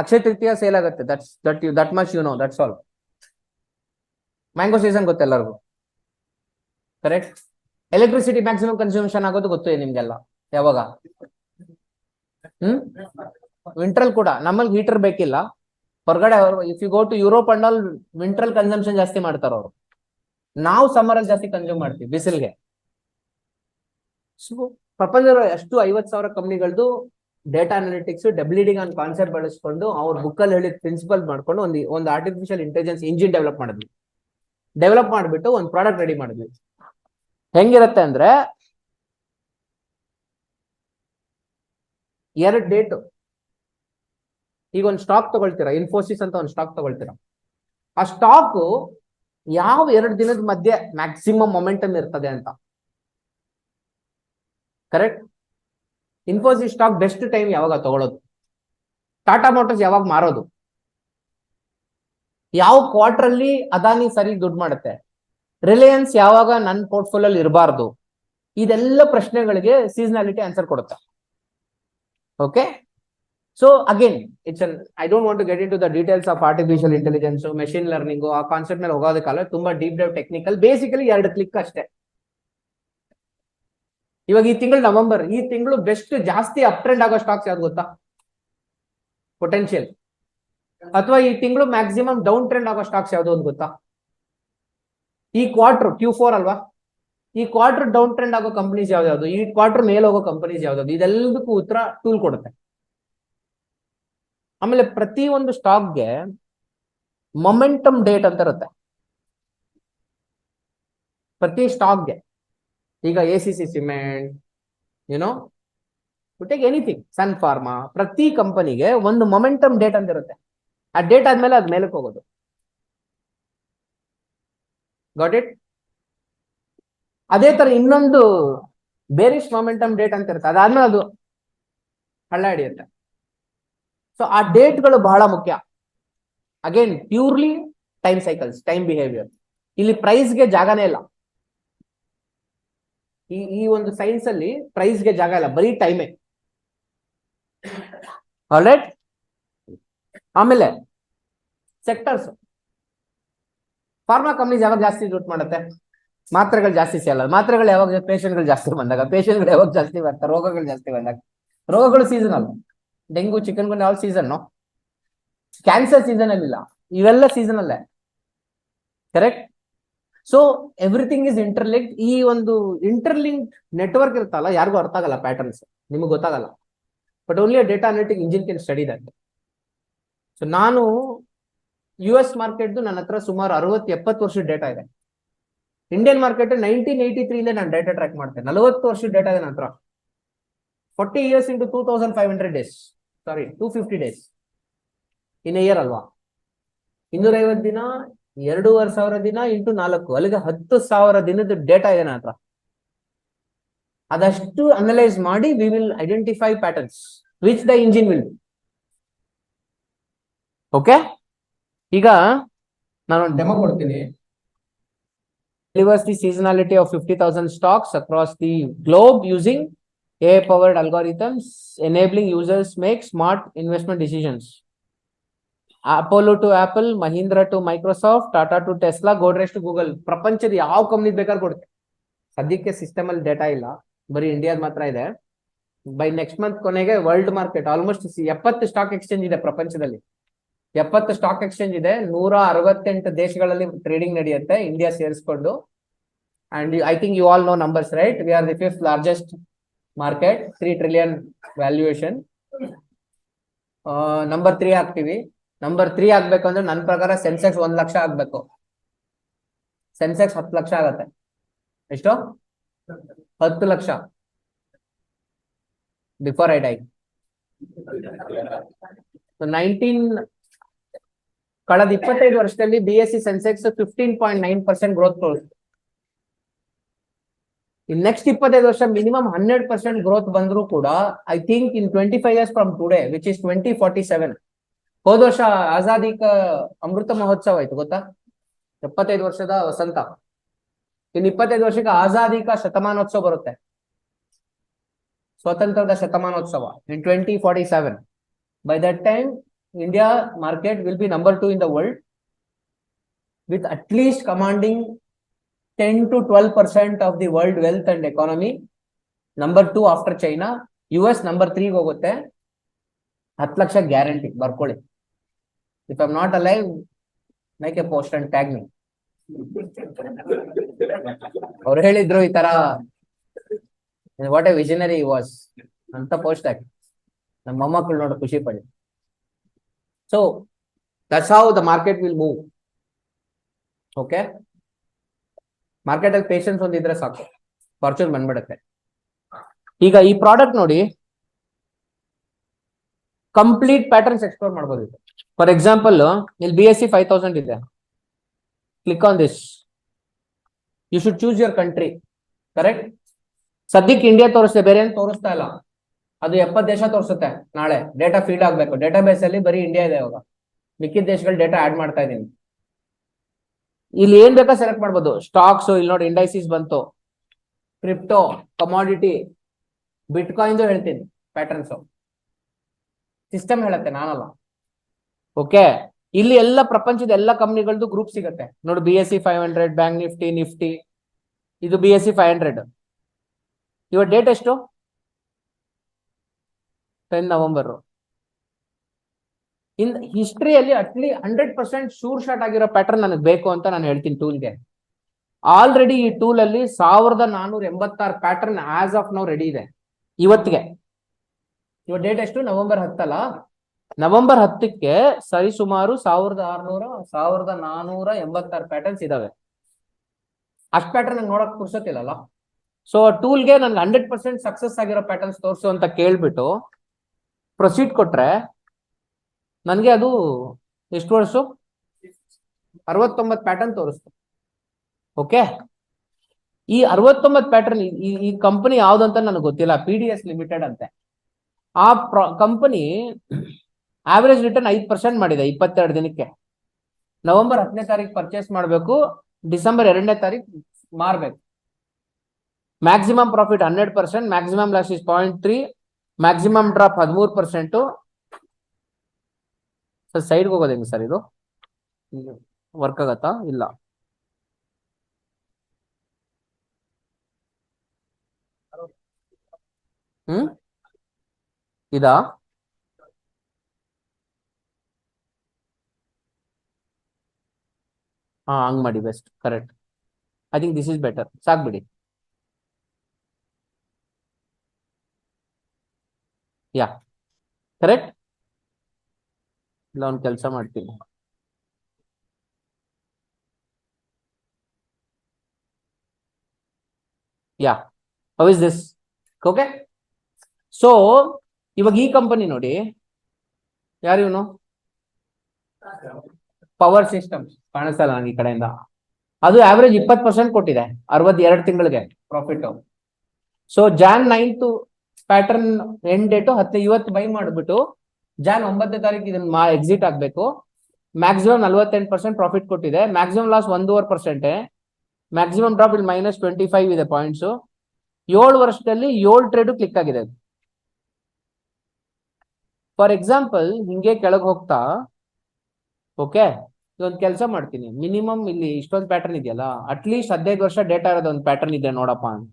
ಅಕ್ಷಯ ತೃತೀಯ ಸೇಲ್ ಆಗುತ್ತೆ, that much you know, that's all. Mango season ಗೊತ್ತು ಎಲ್ಲರಿಗೂ, ಕರೆಕ್ಟ್? ಎಲೆಕ್ಟ್ರಿಸಿಟಿ ಮ್ಯಾಕ್ಸಿಮಮ್ ಕನ್ಸ್ಯೂಮ್ಷನ್ ಆಗೋದು ಗೊತ್ತು ನಿಮ್ಗೆಲ್ಲ. ಯಾವಾಗ? ವಿಂಟ್ರಲ್ ಕೂಡ. ನಮ್ಮಲ್ಲಿ ಹೀಟರ್ ಬೇಕಿಲ್ಲ, ಹೊರಗಡೆ if you go to Europe and all winter consumption ಜಾಸ್ತಿ ಮಾಡ್ತಾರ ಅವರು. ನಾವು ಸಮ್ಮರ್ ಅಲ್ಲಿ ಜಾಸ್ತಿ ಕನ್ಸ್ಯೂಮ್ ಮಾಡ್ತೀವಿ ಬಿಸಿಲ್ಗೆ. ಸೊ ಪ್ರಪಂಚದ ಎಷ್ಟು 50,000 ಕಂಪ್ನಿಗಳದ್ದು ಡೇಟಾ ಅನಾಲಿಟಿಕ್ಸ್ ಡಬ್ಲ್ಯೂಡಿಂಗ್ ಅನ್ನೋ ಕಾನ್ಸೆಪ್ಟ್ ಬಳಸ್ಕೊಂಡು ಅವ್ರ ಬುಕ್ಕಲ್ಲಿ ಹೇಳಿದ ಪ್ರಿನ್ಸಿಪಲ್ ಮಾಡ್ಕೊಂಡು ಒಂದು ಆರ್ಟಿಫಿಷಿಯಲ್ ಇಂಟೆಲಿಜೆನ್ಸ್ ಇಂಜಿನ್ ಡೆವಲಪ್ ಮಾಡಿದ್ವಿ. ಡೆವಲಪ್ ಮಾಡಿಬಿಟ್ಟು ಒಂದು ಪ್ರಾಡಕ್ಟ್ ರೆಡಿ ಮಾಡಿದ್ವಿ. ಹೆಂಗಿರುತ್ತೆ ಅಂದ್ರೆ, 2 ಡೇಟು. ಈಗ ಒಂದು ಸ್ಟಾಕ್ ತಗೊಳ್ತೀರಾ, ಇನ್ಫೋಸಿಸ್ ಅಂತ ಒಂದು ಸ್ಟಾಕ್ ತಗೊಳ್ತೀರಾ. ಆ ಸ್ಟಾಕ್ ಯಾವ 2 ದಿನದ ಮಧ್ಯೆ ಮ್ಯಾಕ್ಸಿಮಮ್ ಮೊಮೆಂಟಮ್ ಇರ್ತದೆ ಅಂತ, correct? Infosys stock best time ಯಾವಾಗ ತಗೊಳ್ಳೋದು? ಟಾಟಾ ಮೋಟರ್ಸ್ ಯಾವಾಗ ಮಾರೋದು? ಯಾವ ಕ್ವಾರ್ಟರ್ ಅಲ್ಲಿ ಅದಾನಿ ಸರಿ ದುಡ್ಡು ಮಾಡುತ್ತೆ? ರಿಲಯನ್ಸ್ ಯಾವಾಗ ನನ್ನ ಪೋರ್ಟ್ಫೋಲಿಯೋಲಿ ಇರಬಾರ್ದು? ಇದೆಲ್ಲ ಪ್ರಶ್ನೆಗಳಿಗೆ ಸೀಸನಾಲಿಟಿ ಆನ್ಸರ್ ಕೊಡುತ್ತೆ. Okay, so again I don't want to get into the details of artificial intelligence, machine learning, ಆ ಕಾನ್ಸೆಪ್ಟ್ ಮೇಲೆ ಹೋಗೋದಕ್ಕಲ್ಲ. ತುಂಬಾ deep dive technical. Basically 2 click ಅಷ್ಟೇ. ಇವಾಗ ಈ ತಿಂಗಳು ನವೆಂಬರ್, ಈ ತಿಂಗಳು ಬೆಸ್ಟ್ ಜಾಸ್ತಿ ಅಪ್ ಟ್ರೆಂಡ್ ಆಗೋ ಸ್ಟಾಕ್ಸ್ ಯಾವ್ದು ಗೊತ್ತಾ? ಪೊಟೆನ್ಶಿಯಲ್. ಅಥವಾ ಈ ತಿಂಗಳು ಮ್ಯಾಕ್ಸಿಮಮ್ ಡೌನ್ ಟ್ರೆಂಡ್ ಆಗೋ ಸ್ಟಾಕ್ಸ್ ಯಾವ್ದು ಅಂತ ಗೊತ್ತಾ? ಈ ಕ್ವಾರ್ಟರ್ Q4 ಅಲ್ವಾ, ಈ ಕ್ವಾರ್ಟರ್ ಡೌನ್ ಟ್ರೆಂಡ್ ಆಗೋ ಕಂಪನೀಸ್ ಯಾವ್ದು, ಈ ಕ್ವಾರ್ಟರ್ ಮೇಲೆ ಹೋಗೋ ಕಂಪನೀಸ್ ಯಾವ್ದು, ಇದೆಲ್ಲದಕ್ಕೂ ಉತ್ತರ ಟೂಲ್ ಕೊಡುತ್ತೆ. ಆಮೇಲೆ ಪ್ರತಿ ಒಂದು ಸ್ಟಾಕ್ಗೆ ಮೊಮೆಂಟಮ್ ಡೇಟ್ ಅಂತ ಇರುತ್ತೆ. ಪ್ರತಿ ಸ್ಟಾಕ್ಗೆ, ಈಗ ACC cement, you know take anything, Sun Pharma, ಪ್ರತಿ ಕಂಪನಿಗೆ ಒಂದು ಮೊಮೆಂಟಮ್ ಡೇಟ್ ಅಂತ ಇರುತ್ತೆ. ಆ ಡೇಟ್ ಆದ್ಮೇಲೆ ಅದ್ ಮೇಲಕ್ಕೆ ಹೋಗೋದು. Got it? ಅದೇ ತರ ಇನ್ನೊಂದು ಬೇರಿಶ್ ಮೊಮೆಂಟಮ್ ಡೇಟ್ ಅಂತ ಇರುತ್ತೆ, ಅದಾದ್ಮೇಲೆ ಅದು ಹಳ್ಳ ಹಿಡಿಯುತ್ತೆ. ಸೊ ಆ ಡೇಟ್ಗಳು ಬಹಳ ಮುಖ್ಯ. Again purely time cycles, time behaviour. ಇಲ್ಲಿ ಪ್ರೈಸ್ಗೆ ಜಾಗನೇ ಇಲ್ಲ. ಈ ಒಂದು ಸೈನ್ಸ್ ಅಲ್ಲಿ ಪ್ರೈಸ್ಗೆ ಜಾಗ ಇಲ್ಲ, ಬರೀ ಟೈಮೇ. ಆಲ್ರೈಟ್. ಆಮೇಲೆ ಸೆಕ್ಟರ್ಸ್. ಫಾರ್ಮಾ ಕಂಪನೀಸ್ ಯಾವಾಗ ಜಾಸ್ತಿ ದುಡ್ಡು ಮಾಡುತ್ತೆ? ಮಾತ್ರೆಗಳು ಜಾಸ್ತಿ ಸೇಲ್. ಮಾತ್ರೆಗಳು ಯಾವಾಗ? ಪೇಷಂಟ್ಗಳು ಜಾಸ್ತಿ ಬಂದಾಗ. ಪೇಷಂಟ್ಗಳು ಯಾವಾಗ ಜಾಸ್ತಿ ಬರ್ತಾರೆ? ರೋಗಗಳು ಜಾಸ್ತಿ ಬಂದಾಗ. ರೋಗಗಳು seasonal. Dengue, chikungunya all season. Cancer season ಅಲ್ಲಿ ಇಲ್ಲ, ಇವೆಲ್ಲ ಸೀಸನ್ ಅಲ್ಲೇ, correct? So everything is interlinked. ಈ ಒಂದು ಇಂಟರ್ಲಿಂಕ್ಡ್ ನೆಟ್ವರ್ಕ್ ಇರುತ್ತಲ್ಲ, ಯಾರಿಗೂ ಅರ್ಥ ಆಗಲ್ಲ ಪ್ಯಾಟರ್ನ್ಸ್, ನಿಮಗೆ ಗೊತ್ತಾಗಲ್ಲ. But only data analytic engine can study that. So ನಾನು US ಮಾರ್ಕೆಟ್ ನನ್ನ ಹತ್ರ ಸುಮಾರು 60-70 ವರ್ಷದ ಡೇಟಾ ಇದೆ. ಇಂಡಿಯನ್ ಮಾರ್ಕೆಟ್ 1983 ಇಂದ ನಾನು ಡೇಟಾ ಟ್ರ್ಯಾಕ್ ಮಾಡ್ತೇನೆ. 40 ವರ್ಷದ ಡೇಟಾ ಇದೆ ನನ್ನ ಹತ್ರ. 40 years into 2500 days, ಸಾರಿ 250 days ಇನ್ ಇಯರ್ ಅಲ್ವಾ. 250 ದಿನ, 2500 ದಿನ ಇಂಟು 4, ಅಲ್ಲಿಗೆ 10,000 ದಿನದ ಡೇಟಾ ಇದೆ ನನ್ನ ಹತ್ರ. ಅದಷ್ಟು ಅನಲೈಸ್ ಮಾಡಿ we will identify patterns which the engine will. Okay, ಈಗ ನಾನು ಡೆಮೋ ಕೊಡ್ತೀನಿ. Delivers the seasonality of 50,000 stocks across the globe using AI-powered algorithms, enabling users make smart investment decisions. Apollo to Apple, Mahindra to Microsoft, Tata to Tesla, Godrej to Google. ಪ್ರಪಂಚದ ಯಾವ company ಬೇಕಾದ್ರೂ ಕೊಡುತ್ತೆ. ಸದ್ಯಕ್ಕೆ system ಅಲ್ಲಿ data ಇಲ್ಲ, ಬರೀ ಇಂಡಿಯಾದ ಮಾತ್ರ ಇದೆ. ಬೈ ನೆಕ್ಸ್ಟ್ ಮಂತ್ ಕೊನೆಗೆ world market almost 70 stock exchange ಇದೆ ಪ್ರಪಂಚದಲ್ಲಿ. 70 ಸ್ಟಾಕ್ ಎಕ್ಸ್ಚೇಂಜ್ ಇದೆ, 168 ದೇಶಗಳಲ್ಲಿ ಟ್ರೇಡಿಂಗ್ ನಡೆಯುತ್ತೆ, ಇಂಡಿಯಾ ಸೇರಿಸ್ಕೊಂಡು. And I think you all know numbers, right? We are the 5th largest market, 3 trillion valuation. Number 3 ಆಗ್ತೀವಿ. ನಂಬರ್ 3 ಆಗ್ಬೇಕು ಅಂದ್ರೆ ನನ್ನ ಪ್ರಕಾರ ಸೆನ್ಸೆಕ್ಸ್ 1 ಲಕ್ಷ ಆಗ್ಬೇಕು. ಸೆನ್ಸೆಕ್ಸ್ 10 ಲಕ್ಷ ಆಗತ್ತೆ. ಎಷ್ಟು? 10 ಲಕ್ಷ ಬಿಫೋರ್ ಐ ಡೈ. 25 ವರ್ಷದಲ್ಲಿ BSE ಸೆನ್ಸೆಕ್ಸ್ 15.9% ಗ್ರೋತ್ ತೋರಿಸ್ತು. ಇನ್ ನೆಕ್ಸ್ಟ್ 25 ವರ್ಷ ಮಿನಿಮಮ್ 100% ಗ್ರೋತ್ ಬಂದ್ರು ಕೂಡ I think in 25 years from today which is 2047. ಹೋದ ವರ್ಷ ಆಜಾದಿ ಕಾ ಅಮೃತ ಮಹೋತ್ಸವ ಆಯ್ತು, ಗೊತ್ತಾ? 75 ವರ್ಷದ ವಸಂತ. ಇನ್ 25 ವರ್ಷಕ್ಕೆ ಆಜಾದಿ ಕಾ ಶತಮಾನೋತ್ಸವ ಬರುತ್ತೆ, ಸ್ವಾತಂತ್ರ್ಯದ ಶತಮಾನೋತ್ಸವ ಇನ್ 2047. By that time India market will be number 2 in the world with at least commanding 10 to 12% of the world wealth and economy. Number 2 after China. US number 3 ಹೋಗುತ್ತೆ. 10 ಲಕ್ಷ ಗ್ಯಾರಂಟಿ, ಬರ್ಕೊಳ್ಳಿ. If I'm not alive, make a post and tag me. ಅವ್ರು ಹೇಳಿದ್ರು ಈ ತರ, what A visionary was ಅಂತ post ಹಾಕಿ ನಮ್ಮ ಮೊಮ್ಮಕ್ಕಳು ನೋಡಿ ಖುಷಿ ಪಡಿ. So that's how the market will move. Okay, market ಅಲ್ಲಿ ಪೇಷನ್ಸ್ ಒಂದಿದ್ರೆ ಸಾಕು, ಫಾರ್ಚೂನ್ ಬಂದ್ಬಿಡುತ್ತೆ. ಈಗ ಈ ಪ್ರಾಡಕ್ಟ್ ನೋಡಿ, ಕಂಪ್ಲೀಟ್ ಪ್ಯಾಟರ್ನ್ಸ್ ಎಕ್ಸ್ಪ್ಲೋರ್ ಮಾಡಬಹುದು. ಫಾರ್ ಎಕ್ಸಾಂಪಲ್ ಇಲ್ಲಿ BSE 5000 ಇದೆ. Click on this. You should choose your country, correct? ಸದ್ಯಕ್ಕೆ ಇಂಡಿಯಾ ತೋರಿಸ್ತೆ, ಬೇರೆ ಏನು ತೋರಿಸ್ತಾ ಇಲ್ಲ. ಅದು 70 ದೇಶ ತೋರಿಸುತ್ತೆ. ನಾಳೆ ಡೇಟಾ ಫೀಡ್ ಆಗ್ಬೇಕು. ಡೇಟಾ ಬೇಸ್ ಅಲ್ಲಿ ಬರೀ ಇಂಡಿಯಾ ಇದೆ ಇವಾಗ, ಮಿಕ್ಕಿದ ದೇಶಗಳ ಡೇಟಾ ಆಡ್ ಮಾಡ್ತಾ ಇದೀನಿ. ಇಲ್ಲಿ ಏನ್ ಬೇಕಾ ಸೆಲೆಕ್ಟ್ ಮಾಡ್ಬೋದು. ಸ್ಟಾಕ್ಸ್ ಇಲ್ಲಿ ನೋಡಿ, ಇಂಡೈಸಿಸ್ ಬಂತು, ಕ್ರಿಪ್ಟೋ, ಕಮಾಡಿಟಿ, ಬಿಟ್ಕಾಯಿನ್ ಹೇಳ್ತೀನಿ ಪ್ಯಾಟರ್ನ್ಸ್. ಸಿಸ್ಟಮ್ ಹೇಳುತ್ತೆ, ನಾನಲ್ಲ. ಓಕೆ, ಇಲ್ಲಿ ಎಲ್ಲ ಪ್ರಪಂಚದ ಎಲ್ಲ ಕಂಪ್ನಿಗಳದ್ದು ಗ್ರೂಪ್ ಸಿಗುತ್ತೆ ನೋಡಿ. BSE 500, ಬ್ಯಾಂಕ್ ನಿಫ್ಟಿ, ಇದು BSE 500. ಇವಾಗ ಡೇಟ್ ಎಷ್ಟು? 10 ನವೆಂಬರ್. ಇನ್ ಹಿಸ್ಟ್ರಿಯಲ್ಲಿ ಅಟ್ಲಿ 100% ಶೂರ್ ಶಾಟ್ ಆಗಿರೋ ಪ್ಯಾಟರ್ನ್ ನನಗೆ ಬೇಕು ಅಂತ ನಾನು ಹೇಳ್ತೀನಿ ಟೂಲ್ಗೆ. ಆಲ್ರೆಡಿ ಈ ಟೂಲ್ ಅಲ್ಲಿ 1486 pattern as of now ready ಇದೆ ಇವತ್ತಿಗೆ. ಇವಾಗ ಡೇಟ್ ಎಷ್ಟು? ನವೆಂಬರ್ 10 ಅಲ್ಲ? ನವೆಂಬರ್ 10ಕ್ಕೆ ಸರಿ ಸುಮಾರು 1486 ಪ್ಯಾಟರ್ನ್ಸ್ ಇದಾವೆ. ಅಷ್ಟು ಪ್ಯಾಟರ್ನ್ ನಂಗೆ ನೋಡಕ್ ಪುರ್ಸೋತಿಲ್ಲಲ್ಲ. ಸೊ ಟೂಲ್ಗೆ ನನ್ಗೆ 100% ಸಕ್ಸಸ್ ಆಗಿರೋ ಪ್ಯಾಟರ್ನ್ಸ್ ತೋರಿಸು ಅಂತ ಕೇಳ್ಬಿಟ್ಟು ಪ್ರೊಸೀಡ್ ಕೊಟ್ರೆ ನನಗೆ ಅದು ಎಷ್ಟು ವರ್ಷ 69 ಪ್ಯಾಟರ್ನ್ ತೋರಿಸ್ತು. ಓಕೆ, ಈ 69 ಪ್ಯಾಟರ್ನ್ ಈ ಕಂಪನಿ ಯಾವ್ದು ಅಂತ ನನಗೆ ಗೊತ್ತಿಲ್ಲ. PDS ಲಿಮಿಟೆಡ್ ಅಂತೆ. ಆ ಕಂಪನಿ ಆವರೇಜ್ ರಿಟರ್ನ್ 5% ಮಾಡಿದೆ 22 ದಿನಕ್ಕೆ. ನವೆಂಬರ್ 10ನೇ ತಾರೀಕು ಪರ್ಚೇಸ್ ಮಾಡಬೇಕು, ಡಿಸೆಂಬರ್ 2ನೇ ತಾರೀಕು ಮಾರ್ಬೇಕು. Maximum profit 100%, maximum loss is 0.3, maximum drop 13%. Sir ಸೈಡ್ಗೆ ಹೋಗೋದು ಹೆಂಗೆ ಸರ್? ಇದು ವರ್ಕ್ ಆಗತ್ತಾ? ಇಲ್ಲ. ಇದಾ? ಹಾ, ಹಂಗ್ ಮಾಡಿ best. Correct. I think this is better. ಸಾಕ್ಬಿಡಿ. Yeah, correct. ಇಲ್ಲ ಒಂದು ಕೆಲಸ ಮಾಡ್ತೀನಿ. Yeah, how is this? Okay, so ಇವಾಗ ಈ ಕಂಪನಿ ನೋಡಿ, ಯಾರು ಇವನು? ಪವರ್ ಸಿಸ್ಟಮ್ಸ್ ಕಾಣಿಸ್ತಲ್ಲ ನಂಗೆ ಈ ಕಡೆಯಿಂದ. ಅದು ಆವರೇಜ್ 20% ಕೊಟ್ಟಿದೆ 62 ತಿಂಗಳಿಗೆ profit. So Jan 9 pattern end date ಇವತ್ತು ಬೈ ಮಾಡಿಬಿಟ್ಟು ಜಾನ್ 9ನೇ ತಾರೀಕು ಇದನ್ನ ಎಕ್ಸಿಟ್ ಆಗ್ಬೇಕು. ಮ್ಯಾಕ್ಸಿಮಮ್ 48% ಪ್ರಾಫಿಟ್ ಕೊಟ್ಟಿದೆ. Maximum loss 1.5%. ಮ್ಯಾಕ್ಸಿಮಮ್ ಡ್ರಾಪ್ ಇಲ್ಲಿ -25 ಇದೆ ಪಾಯಿಂಟ್ಸ್. 7 ವರ್ಷದಲ್ಲಿ 7 ಟ್ರೇಡ್ ಕ್ಲಿಕ್ ಆಗಿದೆ. ಫಾರ್ ಎಕ್ಸಾಂಪಲ್ ಹಿಂಗೆ ಕೆಳಗೆ ಹೋಗ್ತಾ, ಓಕೆ, ಇದೊಂದು ಕೆಲಸ ಮಾಡ್ತೀನಿ. ಮಿನಿಮಮ್ ಇಲ್ಲಿ ಇಷ್ಟೊಂದು ಪ್ಯಾಟರ್ನ್ ಇದೆಯಲ್ಲ, ಅಟ್ಲೀಸ್ಟ್ 15 ವರ್ಷ ಡೇಟಾ ಇರೋದು ಒಂದು ಪ್ಯಾಟರ್ನ್ ಇದೆ ನೋಡಪ್ಪ ಅಂತ.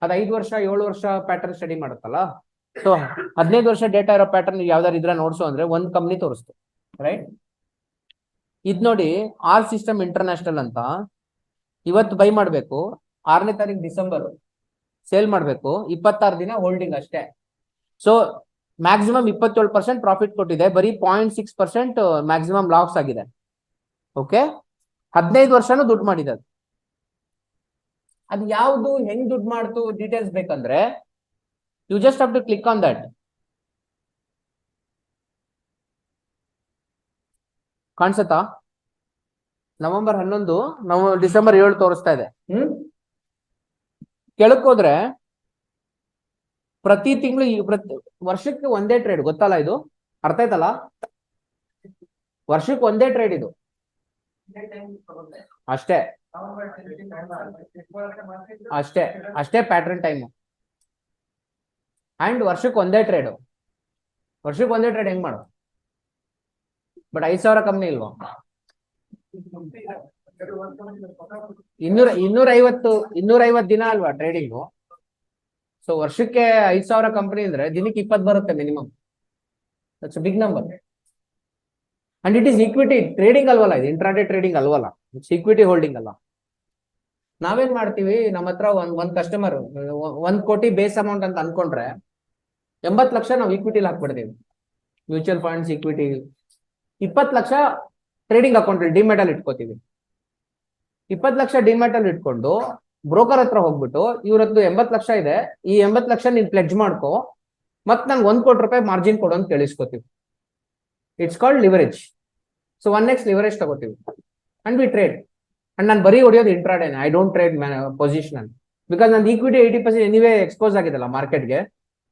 ಅದು 5 ವರ್ಷ 7 ವರ್ಷ ಪ್ಯಾಟರ್ನ್ ಸ್ಟಡಿ ಮಾಡುತ್ತಲ್ಲ. ಸೊ 15 ವರ್ಷ ಡೇಟಾ ಇರೋ ಪ್ಯಾಟರ್ನ್ ಯಾವ್ದಾರು ಇದ್ರೆ ನೋಡ್ಸು ಅಂದ್ರೆ ಒಂದು ಕಂಪ್ನಿ ತೋರಿಸ್ತು, ರೈಟ್? ಇದ್ ನೋಡಿ, ಆರ್ ಸಿಸ್ಟಮ್ ಇಂಟರ್ನ್ಯಾಷನಲ್ ಅಂತ. ಇವತ್ತು ಬೈ ಮಾಡಬೇಕು, 6ನೇ ತಾರೀಕು ಡಿಸೆಂಬರ್ ಸೇಲ್ ಮಾಡಬೇಕು, 26 ದಿನ ಹೋಲ್ಡಿಂಗ್ ಅಷ್ಟೇ. ಸೊ ಮ್ಯಾಕ್ಸಿಮಮ್ 27% ಪ್ರಾಫಿಟ್ ಕೊಟ್ಟಿದೆ, ಬರೀ 0.6% ಮ್ಯಾಕ್ಸಿಮಮ್ ಲಾಸ್ ಆಗಿದೆ. ಓಕೆ, 15 ವರ್ಷನೂ ದುಡ್ಡು ಮಾಡಿದೆ. ಅದು ಯಾವುದು, ಹೆಂಗ್ ದುಡ್ಡು ಮಾಡ್ತು ಡೀಟೇಲ್ಸ್ ಬೇಕಂದ್ರೆ you just have to click on that. ಕಾಣಿಸುತ್ತಾ? ನವೆಂಬರ್ 11 ನಾವು ಡಿಸೆಂಬರ್ 7 ತೋರಿಸ್ತಾ ಇದೆ. ಕೆಳಕ್ ಹೋದ್ರೆ ಪ್ರತಿ ತಿಂಗಳು ವರ್ಷಕ್ಕೆ ಒಂದೇ ಟ್ರೇಡ್, ಗೊತ್ತಲ್ಲ ಇದು? ಅರ್ಥ ಆಯ್ತಲ್ಲ? ವರ್ಷಕ್ಕೆ ಒಂದೇ ಟ್ರೇಡ್ ಇದು ಅಷ್ಟೇ. ಅಷ್ಟೇ ಅಷ್ಟೇ ಪ್ಯಾಟರ್ನ್ ಟೈಮು. ಅಂಡ್ ವರ್ಷಕ್ಕೆ ಒಂದೇ ಟ್ರೇಡ್. ವರ್ಷಕ್ಕೆ ಒಂದೇ ಟ್ರೇಡ್ ಹೆಂಗ್ ಮಾಡು? ಬಟ್ 5,000 ಕಂಪ್ನಿ ಇಲ್ವಾ? 250 ದಿನ ಅಲ್ವಾ ಟ್ರೇಡಿಂಗು? ಸೊ ವರ್ಷಕ್ಕೆ 5,000 ಕಂಪ್ನಿ ಅಂದ್ರೆ ದಿನಕ್ಕೆ 20 ಬರುತ್ತೆ minimum. That's big number. And it is equity trading ಅಲ್ವಲ್ಲ, ಇದು ಇಂಟ್ರಾಡೇ ಟ್ರೇಡಿಂಗ್ ಅಲ್ವಲ್ಲ, ಇಟ್ಸ್ ಈಕ್ವಿಟಿ ಹೋಲ್ಡಿಂಗ್ ಅಲ್ಲ. ನಾವೇನ್ ಮಾಡ್ತೀವಿ, ನಮ್ಮ ಹತ್ರ ಒಂದ್ ಕಸ್ಟಮರ್ 1 ಕೋಟಿ ಬೇಸ್ ಅಮೌಂಟ್ ಅಂತ ಅನ್ಕೊಂಡ್ರೆ 80 ಲಕ್ಷ ನಾವು ಈಕ್ವಿಟಿಲಿ ಹಾಕ್ಬಿಡ್ತೀವಿ. Mutual funds, equity. 20 lakh trading account demat ಅಲ್ಲಿ ಇಟ್ಕೋತೀವಿ. 20 ಲಕ್ಷ ಡಿಮ್ಯಾಟ್ ಅಲ್ಲಿ ಇಟ್ಕೊಂಡು ಬ್ರೋಕರ್ ಹತ್ರ ಹೋಗ್ಬಿಟ್ಟು, ಇವ್ರದ್ದು 80 ಲಕ್ಷ ಇದೆ, ಈ 80 ಲಕ್ಷ ನೀನ್ ಪ್ಲೆಡ್ಜ್ ಮಾಡ್ಕೋ, ಮತ್ ನಂಗೆ 1 ಕೋಟಿ ರೂಪಾಯಿ ಮಾರ್ಜಿನ್ ಕೊಡು ಅಂತ ಕೇಳಿಸ್ಕೋತೀವಿ. It's called leverage. So 1x leverage ತಗೋತೀವಿ ಅಂಡ್ ವಿ ಟ್ರೇಡ್. ಅಂಡ್ ನಾನು ಬರೀ ಹೊಡೆಯೋದು ಇಂಟ್ರಾಡೇನೆ, I don't trade position, because ನನ್ನ ಈಕ್ವಿಟಿ 80% ಎನಿವೇ ಎಕ್ಸ್ಪೋಸ್ ಆಗಿದೆಲ್ಲ ಮಾರ್ಕೆಟ್ಗೆ.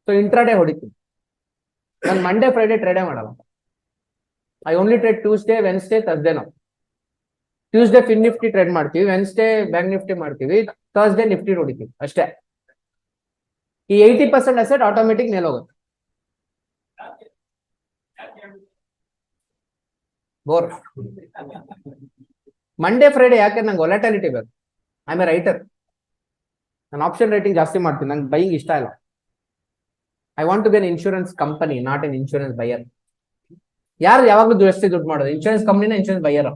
ಸೊ ಇಂಟ್ರಾಡೇ ಹೊಡಿತೀನಿ. ನಾನು ಮಂಡೇ ಫ್ರೈಡೇ ಟ್ರೇಡೇ ಮಾಡಲ್ಲ. I only trade Tuesday, Wednesday, Thursday. ನಾವು ಟ್ಯೂಸ್ಡೇ ಫಿನ್ ನಿಫ್ಟಿ ಟ್ರೇಡ್ ಮಾಡ್ತೀವಿ, ವೆನ್ಸ್ಡೇ ಬ್ಯಾಂಕ್ ನಿಫ್ಟಿ ಮಾಡ್ತೀವಿ, ಥರ್ಸ್ಡೇ ನಿಫ್ಟಿ ಹೊಡಿತೀವಿ ಅಷ್ಟೇ. ಈ 80% ಅಸೆಟ್ ಆಟೋಮೆಟಿಕ್ ಮೇಲೆ ಹೋಗುತ್ತೆ. ಬೋರ್. ಮಂಡೇ ಫ್ರೈಡೇ ಯಾಕೆ? ನಂಗೆ ವೊಲಟಾಲಿಟಿ ಬೇಕು. I am a writer. ನಾನು ಆಪ್ಷನ್ ರೈಟಿಂಗ್ ಜಾಸ್ತಿ ಮಾಡ್ತೀನಿ, ನಂಗೆ ಬೈಯಿಂಗ್ ಇಷ್ಟ ಇಲ್ಲ. I want to be an insurance company, not an insurance buyer. ಯಾರು ಯಾವಾಗಲೂ ಜಾಸ್ತಿ ದುಡ್ಡು ಮಾಡೋದು? ಇನ್ಶೂರೆನ್ಸ್ ಕಂಪನಿನ ಇನ್ಶೂರೆನ್ಸ್ ಬೈಯರ್.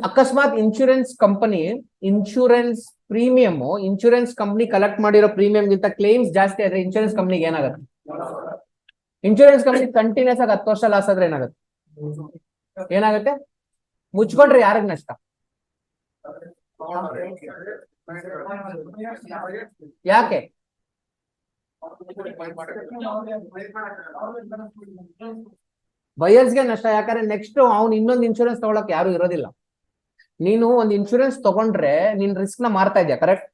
ಅಕಸ್ಮಾತ್ insurance company insurance premium, insurance company collect ಮಾಡಿರೋ ಪ್ರೀಮಿಯಂ ಗಿಂತ ಕ್ಲೇಮ್ಸ್ ಜಾಸ್ತಿ ಆದ್ರೆ ಇನ್ಶೂರೆನ್ಸ್ ಕಂಪನಿಗೆ ಏನಾಗುತ್ತೆ? ಇನ್ಶೂರೆನ್ಸ್ ಕಂಪನಿ ಕಂಟಿನ್ಯೂಸ್ ಆಗಿ 10 ವರ್ಷ ಲಾಸ್ ಆದ್ರೆ ಏನಾಗುತ್ತೆ? ಏನಾಗುತ್ತೆ? ಮುಚ್ಕೊಂಡ್ರೆ ಯಾರಿಗ್ ನಷ್ಟ? ಯಾಕೆ? ಬಯರ್ಸ್ಗೆ ನಷ್ಟ. ಯಾಕಂದ್ರೆ ನೆಕ್ಸ್ಟ್ ಅವ್ನು ಇನ್ನೊಂದು ಇನ್ಶೂರೆನ್ಸ್ ತಗೊಳಕ್ ಯಾರು ಇರೋದಿಲ್ಲ. ನೀನು ಒಂದು ಇನ್ಶೂರೆನ್ಸ್ ತಗೊಂಡ್ರೆ ನಿನ್ ರಿಸ್ಕ್ ನ ಮಾರ್ತಾ ಇದೆಯಾ? Correct?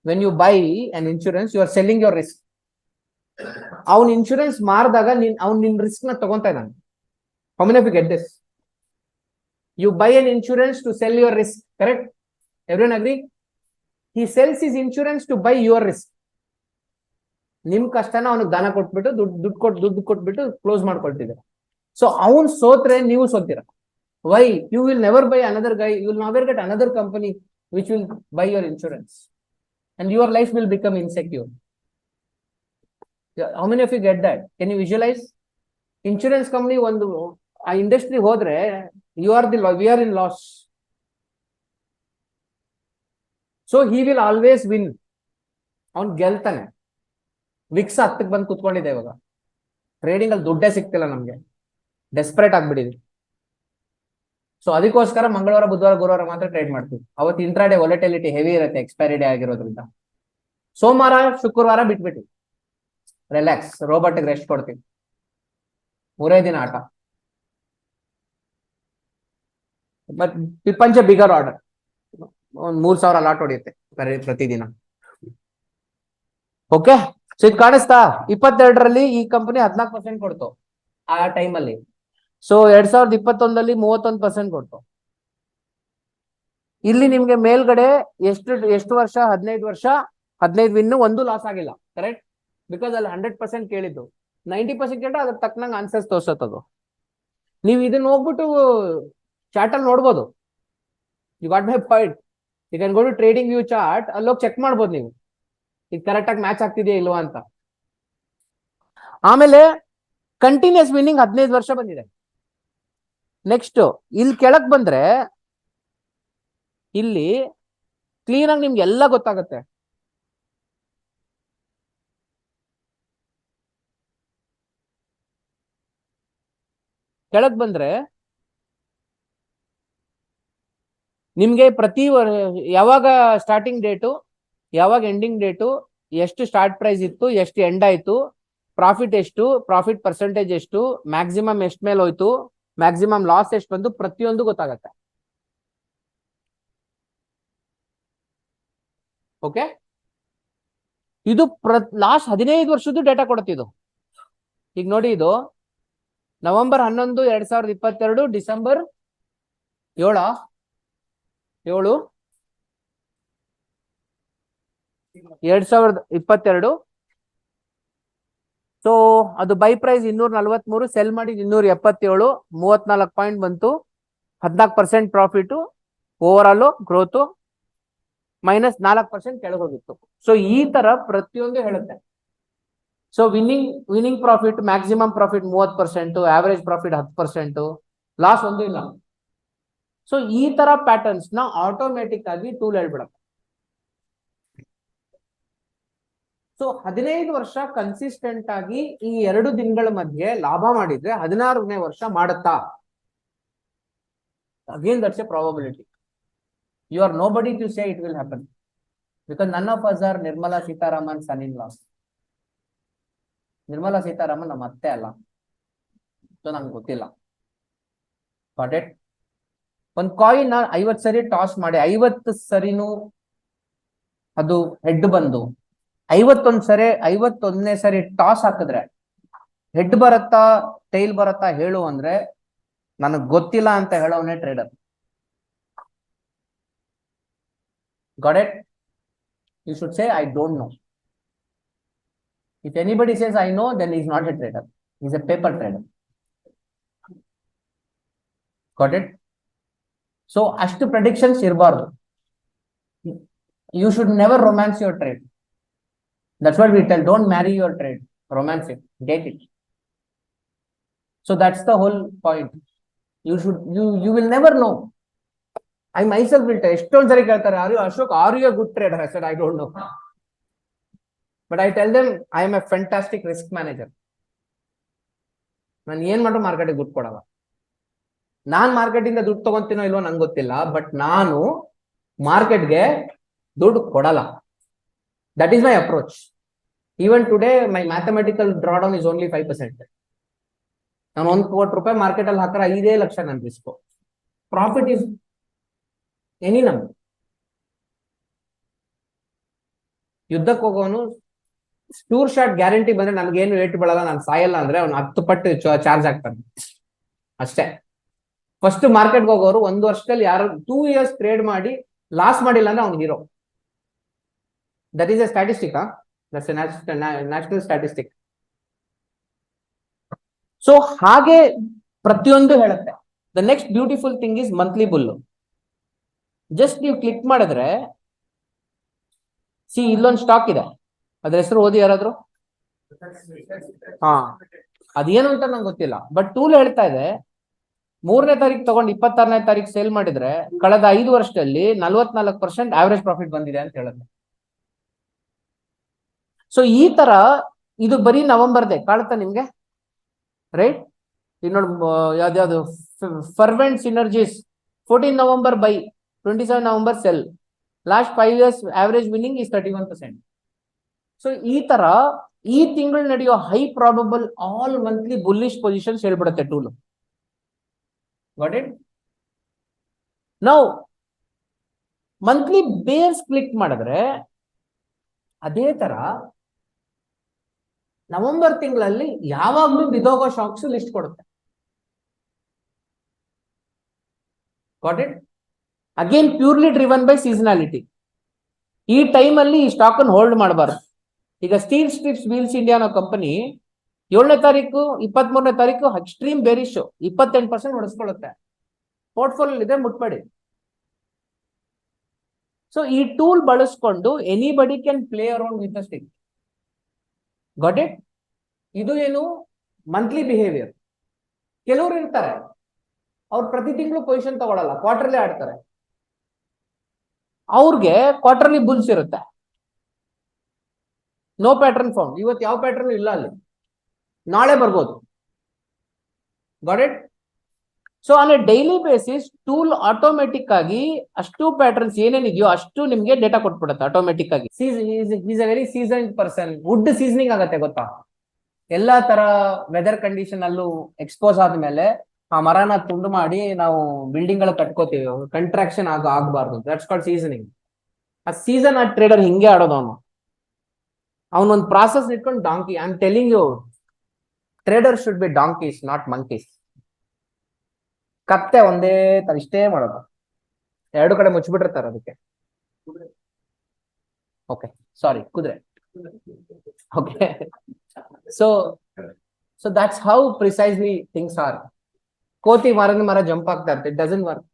When you buy an insurance you are selling your risk. ಅವ್ನ್ ಇನ್ಶೂರೆನ್ಸ್ ಮಾರಿದಾಗ ಅವ್ನು ನಿನ್ ರಿಸ್ಕ್ ನ ತಗೊಂತಾ ಇದ್ದಾನೆ. How many of you get this? You buy an insurance to sell your risk, correct? Everyone agree? He sells his insurance to buy your risk. ನಿಮ್ ಕಷ್ಟನ ಅವನಿಗೆ ದಾನ ಕೊಟ್ಬಿಟ್ಟು ದುಡ್ಡು ಕೊಟ್ಬಿಟ್ಟು ಕ್ಲೋಸ್ ಮಾಡ್ಕೊಳ್ತಿದ್ದಾರೆ. ಸೊ ಅವ್ನ್ ಸೋತ್ರೆ ನೀವು ಸೋತೀರ. Why? You will never buy another guy, you will never get another company which will buy your insurance and your life will become insecure. How many of you get that? Can you visualise? Insurance company ಒಂದು ಆ industry ಹೋದ್ರೆ we are in loss. So he will always win. ಅವ್ನ್ ಗೆಲ್ತಾನೆ. Vicks 10ಕ್ಕೆ ಬಂದು ಕುತ್ಕೊಂಡಿದೆ ಇವಾಗ. Trading ಅಲ್ಲಿ ದುಡ್ಡೇ ಸಿಗ್ತಿಲ್ಲ ನಮ್ಗೆ, ಡೆಸ್ಪರೇಟ್ ಆಗ್ಬಿಟ್ಟಿದ್ವಿ. ಸೊ ಅದಕ್ಕೋಸ್ಕರ ಮಂಗಳವಾರ, ಬುಧವಾರ, ಗುರುವಾರ ಮಾತ್ರ ಟ್ರೇಡ್ ಮಾಡ್ತೀವಿ. ಅವತ್ತು ಇಂಟ್ರಾಡೇ ವಾಲಟಿಲಿಟಿ ಹೆವಿ ಇರುತ್ತೆ, ಎಕ್ಸ್ಪೈರಿ ಡೇ ಆಗಿರೋದ್ರಿಂದ. ಸೋಮವಾರ, ಶುಕ್ರವಾರ ಬಿಟ್ಬಿಟ್ಟು ರಿಲ್ಯಾಕ್ಸ್, ರೋಬೋಟಿಗೆ ರೆಸ್ಟ್ ಕೊಡ್ತೀವಿ. 3 ದಿನ ಆಟ. ಬಟ್ ಪಿಪ್ಪಂಚ ಬಿಗರ್ ಆರ್ಡರ್, ಒಂದ್ 3,000 ಲಾಟ್ ಹೊಡೆಯುತ್ತೆ ಪ್ರತಿದಿನ. ಓಕೆ, ಸೊ ಇದು ಕಾಣಿಸ್ತಾ? 22ರಲ್ಲಿ ಈ ಕಂಪನಿ 14% ಕೊಡ್ತು ಆ ಟೈಮಲ್ಲಿ. ಸೊ 2021ರಲ್ಲಿ 31% ಕೊಡ್ತು. ಇಲ್ಲಿ ನಿಮ್ಗೆ ಮೇಲ್ಗಡೆ ಎಷ್ಟು ವರ್ಷ? 15 ವರ್ಷ, 15 ವಿನ್ನು, ಒಂದು ಲಾಸ್ ಆಗಿಲ್ಲ. ಕರೆಕ್ಟ್? ಬಿಕಾಸ್ ಅಲ್ಲಿ 100% ಕೇಳಿದ್ದು, 90% ಕೇಳ ಅದ್ರ ತಕ್ಕನಂಗೆ ಆನ್ಸರ್ಸ್ ತೋರ್ಸತ್ತದು. ನೀವು ಇದನ್ನ ಹೋಗ್ಬಿಟ್ಟು ಚಾರ್ಟ್ ಅಲ್ಲಿ ನೋಡ್ಬೋದು. You got my point. You can go to trading view chart, ಅಲ್ಲೋಗಿ ಚೆಕ್ ಮಾಡ್ಬೋದು ನೀವು ಇದು ಕರೆಕ್ಟ್ ಆಗಿ ಮ್ಯಾಚ್ ಆಗ್ತಿದೆಯಾ ಇಲ್ವಾ ಅಂತ. ಆಮೇಲೆ ಕಂಟಿನ್ಯೂಸ್ ವಿನ್ನಿಂಗ್ 15 ವರ್ಷ ಬಂದಿದೆ. ನೆಕ್ಸ್ಟ್ ಇಲ್ಲಿ ಕೆಳಕ್ ಬಂದ್ರೆ ಇಲ್ಲಿ ಕ್ಲೀನ್ ಆಗಿ ನಿಮ್ಗೆ ಎಲ್ಲ ಗೊತ್ತಾಗುತ್ತೆ. ಕೆಳಗ್ ಬಂದ್ರೆ ನಿಮ್ಗೆ ಯಾವಾಗ ಸ್ಟಾರ್ಟಿಂಗ್ ಡೇಟು, ಯಾವಾಗ ಎಂಡಿಂಗ್ ಡೇಟು, ಎಷ್ಟು ಸ್ಟಾರ್ಟ್ ಪ್ರೈಸ್ ಇತ್ತು, ಎಷ್ಟು ಎಂಡ್ ಆಯ್ತು, ಪ್ರಾಫಿಟ್ ಎಷ್ಟು, ಪ್ರಾಫಿಟ್ ಪರ್ಸೆಂಟೇಜ್ ಎಷ್ಟು, ಮ್ಯಾಕ್ಸಿಮಮ್ ಎಷ್ಟು ಮೇಲೆ ಹೋಯ್ತು, ಮ್ಯಾಕ್ಸಿಮಮ್ ಲಾಸ್ ಎಷ್ಟು ಬಂದು, ಪ್ರತಿಯೊಂದು ಗೊತ್ತಾಗತ್ತೆ. ಓಕೆ, ಇದು ಲಾಸ್ಟ್ 15 ವರ್ಷದ್ದು ಡೇಟಾ ಕೊಡುತ್ತಿದ್ದು. ಈಗ ನೋಡಿ, ಇದು ನವೆಂಬರ್ 11, 2022, ಡಿಸೆಂಬರ್ 7, 2022. ಸೊ ಅದು ಬೈ ಪ್ರೈಸ್ 243, ಸೆಲ್ ಮಾಡಿದ್ 277, 34 ಪಾಯಿಂಟ್ ಬಂತು, 14% ಪ್ರಾಫಿಟ್, ಓವರ್ ಆಲ್ ಗ್ರೋತ್ -4% ಕೆಳಗೋಗಿತ್ತು. ಸೊ ಈ ತರ ಪ್ರತಿಯೊಂದು ಹೇಳುತ್ತೆ. So winning profit, maximum profit 30%, average profit 10%, loss ಒಂದು ಇಲ್ಲ. ಸೊ ಈ ತರ ಪ್ಯಾಟರ್ನ್ಸ್ ನ ಆಟೋಮೆಟಿಕ್ ಆಗಿ ಟೂಲ್ ಹೇಳ್ಬಿಡುತ್ತೆ. ಸೊ 15 ವರ್ಷ ಕನ್ಸಿಸ್ಟೆಂಟ್ ಆಗಿ ಈ 2 ದಿನಗಳ ಮಧ್ಯೆ ಲಾಭ ಮಾಡಿದ್ರೆ 16ನೇ ವರ್ಷ ಮಾಡುತ್ತಾ? Again that's a probability. You are nobody to say it will happen, because none of us are Nirmala Sitharaman son in law. Nirmala Sitharaman ನಮ್ಮ ಅತ್ತೆ ಅಲ್ಲ, ಸೊ ನಂಗೆ ಗೊತ್ತಿಲ್ಲ. Got it? ಒಂದ್ ಕಾಯಿನ್ 50 ಸರಿ ಟಾಸ್ ಮಾಡಿ 50 ಸರಿನೂ ಅದು ಹೆಡ್ ಬಂದು 51ನೇ ಸರಿ ಟಾಸ್ ಹಾಕಿದ್ರೆ ಹೆಡ್ ಬರತ್ತಾ ಟೈಲ್ ಬರತ್ತಾ ಹೇಳು ಅಂದ್ರೆ ನನಗ್ ಗೊತ್ತಿಲ್ಲ ಅಂತ ಹೇಳೋನೆ trader. Got it? You should say I don't know. If anybody says I know, then he's not a trader. He's a paper trader. Got it? So, ashtu predictions irbardu. You should never romance your trade. That's what we tell. Don't marry your trade. Romance it. Date it. So that's the whole point. You will never know. I myself will tell. Eston sari keltare, are you Ashok? Are you a good trader? I said I don't know. But I tell them I am a fantastic risk manager. ನಾನು ಏನ್ ಮಾಡೋ ಮಾರ್ಕೆಟಿಗೆ ದುಡ್ಡು ಕೊಡಲ್ಲ. ನಾನ್ ಮಾರ್ಕೆಟಿಂದ ದುಡ್ಡು ತಗೊಂತೀನೋ ಇಲ್ವೋ ನಂಗೆ ಗೊತ್ತಿಲ್ಲ, ಬಟ್ ನಾನು ಮಾರ್ಕೆಟ್ಗೆ ದುಡ್ಡು ಕೊಡಲ್ಲ. That is my approach. Even today my mathematical drawdown is only 5%. ನಾನು 1 ಕೋಟಿ ರೂಪಾಯಿ ಮಾರ್ಕೆಟ್ ಅಲ್ಲಿ ಹಾಕಿದ್ರೆ 5 ಲಕ್ಷ ನನ್ನ risk. Profit is any number. ಯುದ್ಧಕ್ಕೆ ಹೋಗೋನು ಸ್ಟೂರ್ ಶಾಟ್ ಗ್ಯಾರಂಟಿ ಬಂದ್ರೆ ನನ್ಗೇನು ಏಟು ಬೀಳಲ್ಲ, ನಾನು ಸಾಯಲ್ಲ ಅಂದ್ರೆ ಅವ್ನು 10 ಪಟ್ಟು ಚಾರ್ಜ್ ಆಗ್ತಾನೆ ಅಷ್ಟೇ. ಫಸ್ಟ್ ಮಾರ್ಕೆಟ್ಗೆ ಹೋಗೋರು 1 ವರ್ಷದಲ್ಲಿ ಯಾರು 2 ಇಯರ್ಸ್ ಟ್ರೇಡ್ ಮಾಡಿ ಲಾಸ್ ಮಾಡಿಲ್ಲ ಅಂದ್ರೆ ಅವ್ನು hero. That is A statistic. That's A national statistic. So ಹಾಗೆ ಪ್ರತಿಯೊಂದು ಹೇಳುತ್ತೆ. The next beautiful thing is monthly bull. Just ನೀವು ಕ್ಲಿಕ್ ಮಾಡಿದ್ರೆ ಇಲ್ಲೊಂದು ಸ್ಟಾಕ್ ಇದೆ, ಅದ್ರ ಹೆಸರು ಓದಿ ಯಾರಾದ್ರು? ಅದೇನು ಅಂತ ನಂಗೆ ಗೊತ್ತಿಲ್ಲ, ಬಟ್ ಟೂಲ್ ಹೇಳ್ತಾ ಇದೆ 3ನೇ ತಾರೀಕು ತಗೊಂಡು 26ನೇ ತಾರೀಕು ಸೇಲ್ ಮಾಡಿದ್ರೆ ಕಳೆದ 5 ವರ್ಷದಲ್ಲಿ 44% ಆವರೇಜ್ ಪ್ರಾಫಿಟ್ ಬಂದಿದೆ ಅಂತ ಹೇಳುತ್ತೆ. ಸೊ ಈ ತರ ಇದು ಬರೀ ನವೆಂಬರ್ದೇ ಕಾಣುತ್ತಾ ನಿಮ್ಗೆ? ರೈಟ್. ಈಗ ನೋಡಿ ಯಾವ್ದು Fervent Synergies 14 November buy, 27 November sell, last 5 years average winning is 31%. So ಈ ತರ ಈ ತಿಂಗಳು ನಡೆಯೋ high probable all monthly bullish positions ಹೇಳ್ಬಿಡುತ್ತೆ tool. Got it? Now monthly bears click ಮಾಡಿದ್ರೆ ಅದೇ ತರ ನವೆಂಬರ್ ತಿಂಗಳಲ್ಲಿ ಯಾವಾಗ್ಲೂ ಬಿದೋಗೋ ಶಾಕ್ಸ್ ಲಿಸ್ಟ್ ಕೊಡುತ್ತೆ. Got it? Again purely driven by seasonality. ಈ ಟೈಮ್ ಅಲ್ಲಿ ಈ ಸ್ಟಾಕ್ ಅನ್ನು ಹೋಲ್ಡ್ ಮಾಡಬಾರ್ದು. ಈಗ ಸ್ಟೀಲ್ ಸ್ಟ್ರಿಪ್ಸ್ ವೀಲ್ಸ್ ಇಂಡಿಯಾ ಅನ್ನೋ ಕಂಪನಿ 7ನೇ ತಾರೀಕು 23ನೇ ತಾರೀಕು ಎಕ್ಸ್ಟ್ರೀಮ್ ಬೇರಿಶ್ 28% ಹೊಡೆಸ್ಕೊಳ್ಳುತ್ತೆ. ಪೋರ್ಟ್ಫೋಲಿಯೋ ಇದೆ, ಮುಟ್ಬೇಡಿ. ಸೊ ಈ ಟೂಲ್ ಬಳಸ್ಕೊಂಡು anybody can play around with the stick. Got it? ಇದು ಏನು ಮಂತ್ಲಿ ಬಿಹೇವಿಯರ್. ಕೆಲವರು ಇರ್ತಾರೆ ಅವ್ರು ಪ್ರತಿ ತಿಂಗಳು ಪೊಸಿಷನ್ ತಗೊಳಲ್ಲ, ಕ್ವಾರ್ಟರ್ಲಿ ಆಡ್ತಾರೆ. ಅವ್ರಿಗೆ ಕ್ವಾರ್ಟರ್ಲಿ ಬುಲ್ಸ್ ಇರುತ್ತೆ. No pattern found. ಇವತ್ತು ಯಾವ ಪ್ಯಾಟರ್ನ್ ಇಲ್ಲ ಅಲ್ಲಿ, ನಾಳೆ ಬರ್ಬೋದು. Got it? So on a daily basis tool automatic ಆಗಿ ಅಷ್ಟು ಪ್ಯಾಟರ್ನ್ಸ್ ಏನೇನಿದೆಯೋ ಅಷ್ಟು ನಿಮ್ಗೆ ಡೇಟಾ ಕೊಟ್ಬಿಡುತ್ತೆ ಆಟೋಮೆಟಿಕ್ ಆಗಿ. Is a very seasoned person. Wood seasoning ಆಗತ್ತೆ ಗೊತ್ತಾ? ಎಲ್ಲಾ ತರ ವೆದರ್ ಕಂಡೀಷನ್ ಅಲ್ಲೂ ಎಕ್ಸ್ಪೋಸ್ ಆದ್ಮೇಲೆ ಆ ಮರನ ತುಂಡು ಮಾಡಿ ನಾವು ಬಿಲ್ಡಿಂಗ್ ಗಳು ಕಟ್ಕೋತೀವಿ. ಕಂಟ್ರಾಕ್ಷನ್ ಆಗಬಾರ್ದು. That's called seasoning. ಆ ಸೀಸನ್ ಆ ಟ್ರೇಡರ್ ಹಿಂಗೆ ಆಡೋದು. ಅವನೊಂದು ಪ್ರಾಸೆಸ್ ಇಟ್ಕೊಂಡು donkey. I am telling you, trader should be donkeys, not monkeys. ಕತ್ತೆ ಒಂದೇ ತರ ಇಷ್ಟೇ ಮಾಡೋದು, ಎರಡು ಕಡೆ ಮುಚ್ಚಿಬಿಟ್ಟಿರ್ತಾರೆ ಅದಕ್ಕೆ. ಓಕೆ, ಸಾರಿ, ಕುದುರೆ. Okay, so that's how precisely things are. ಕೋತಿ ಮರ ಜಂಪ್ ಆಗ್ತಾ ಇರುತ್ತೆ, ಇಟ್ ಡಸಂಟ್ ವರ್ಕ್.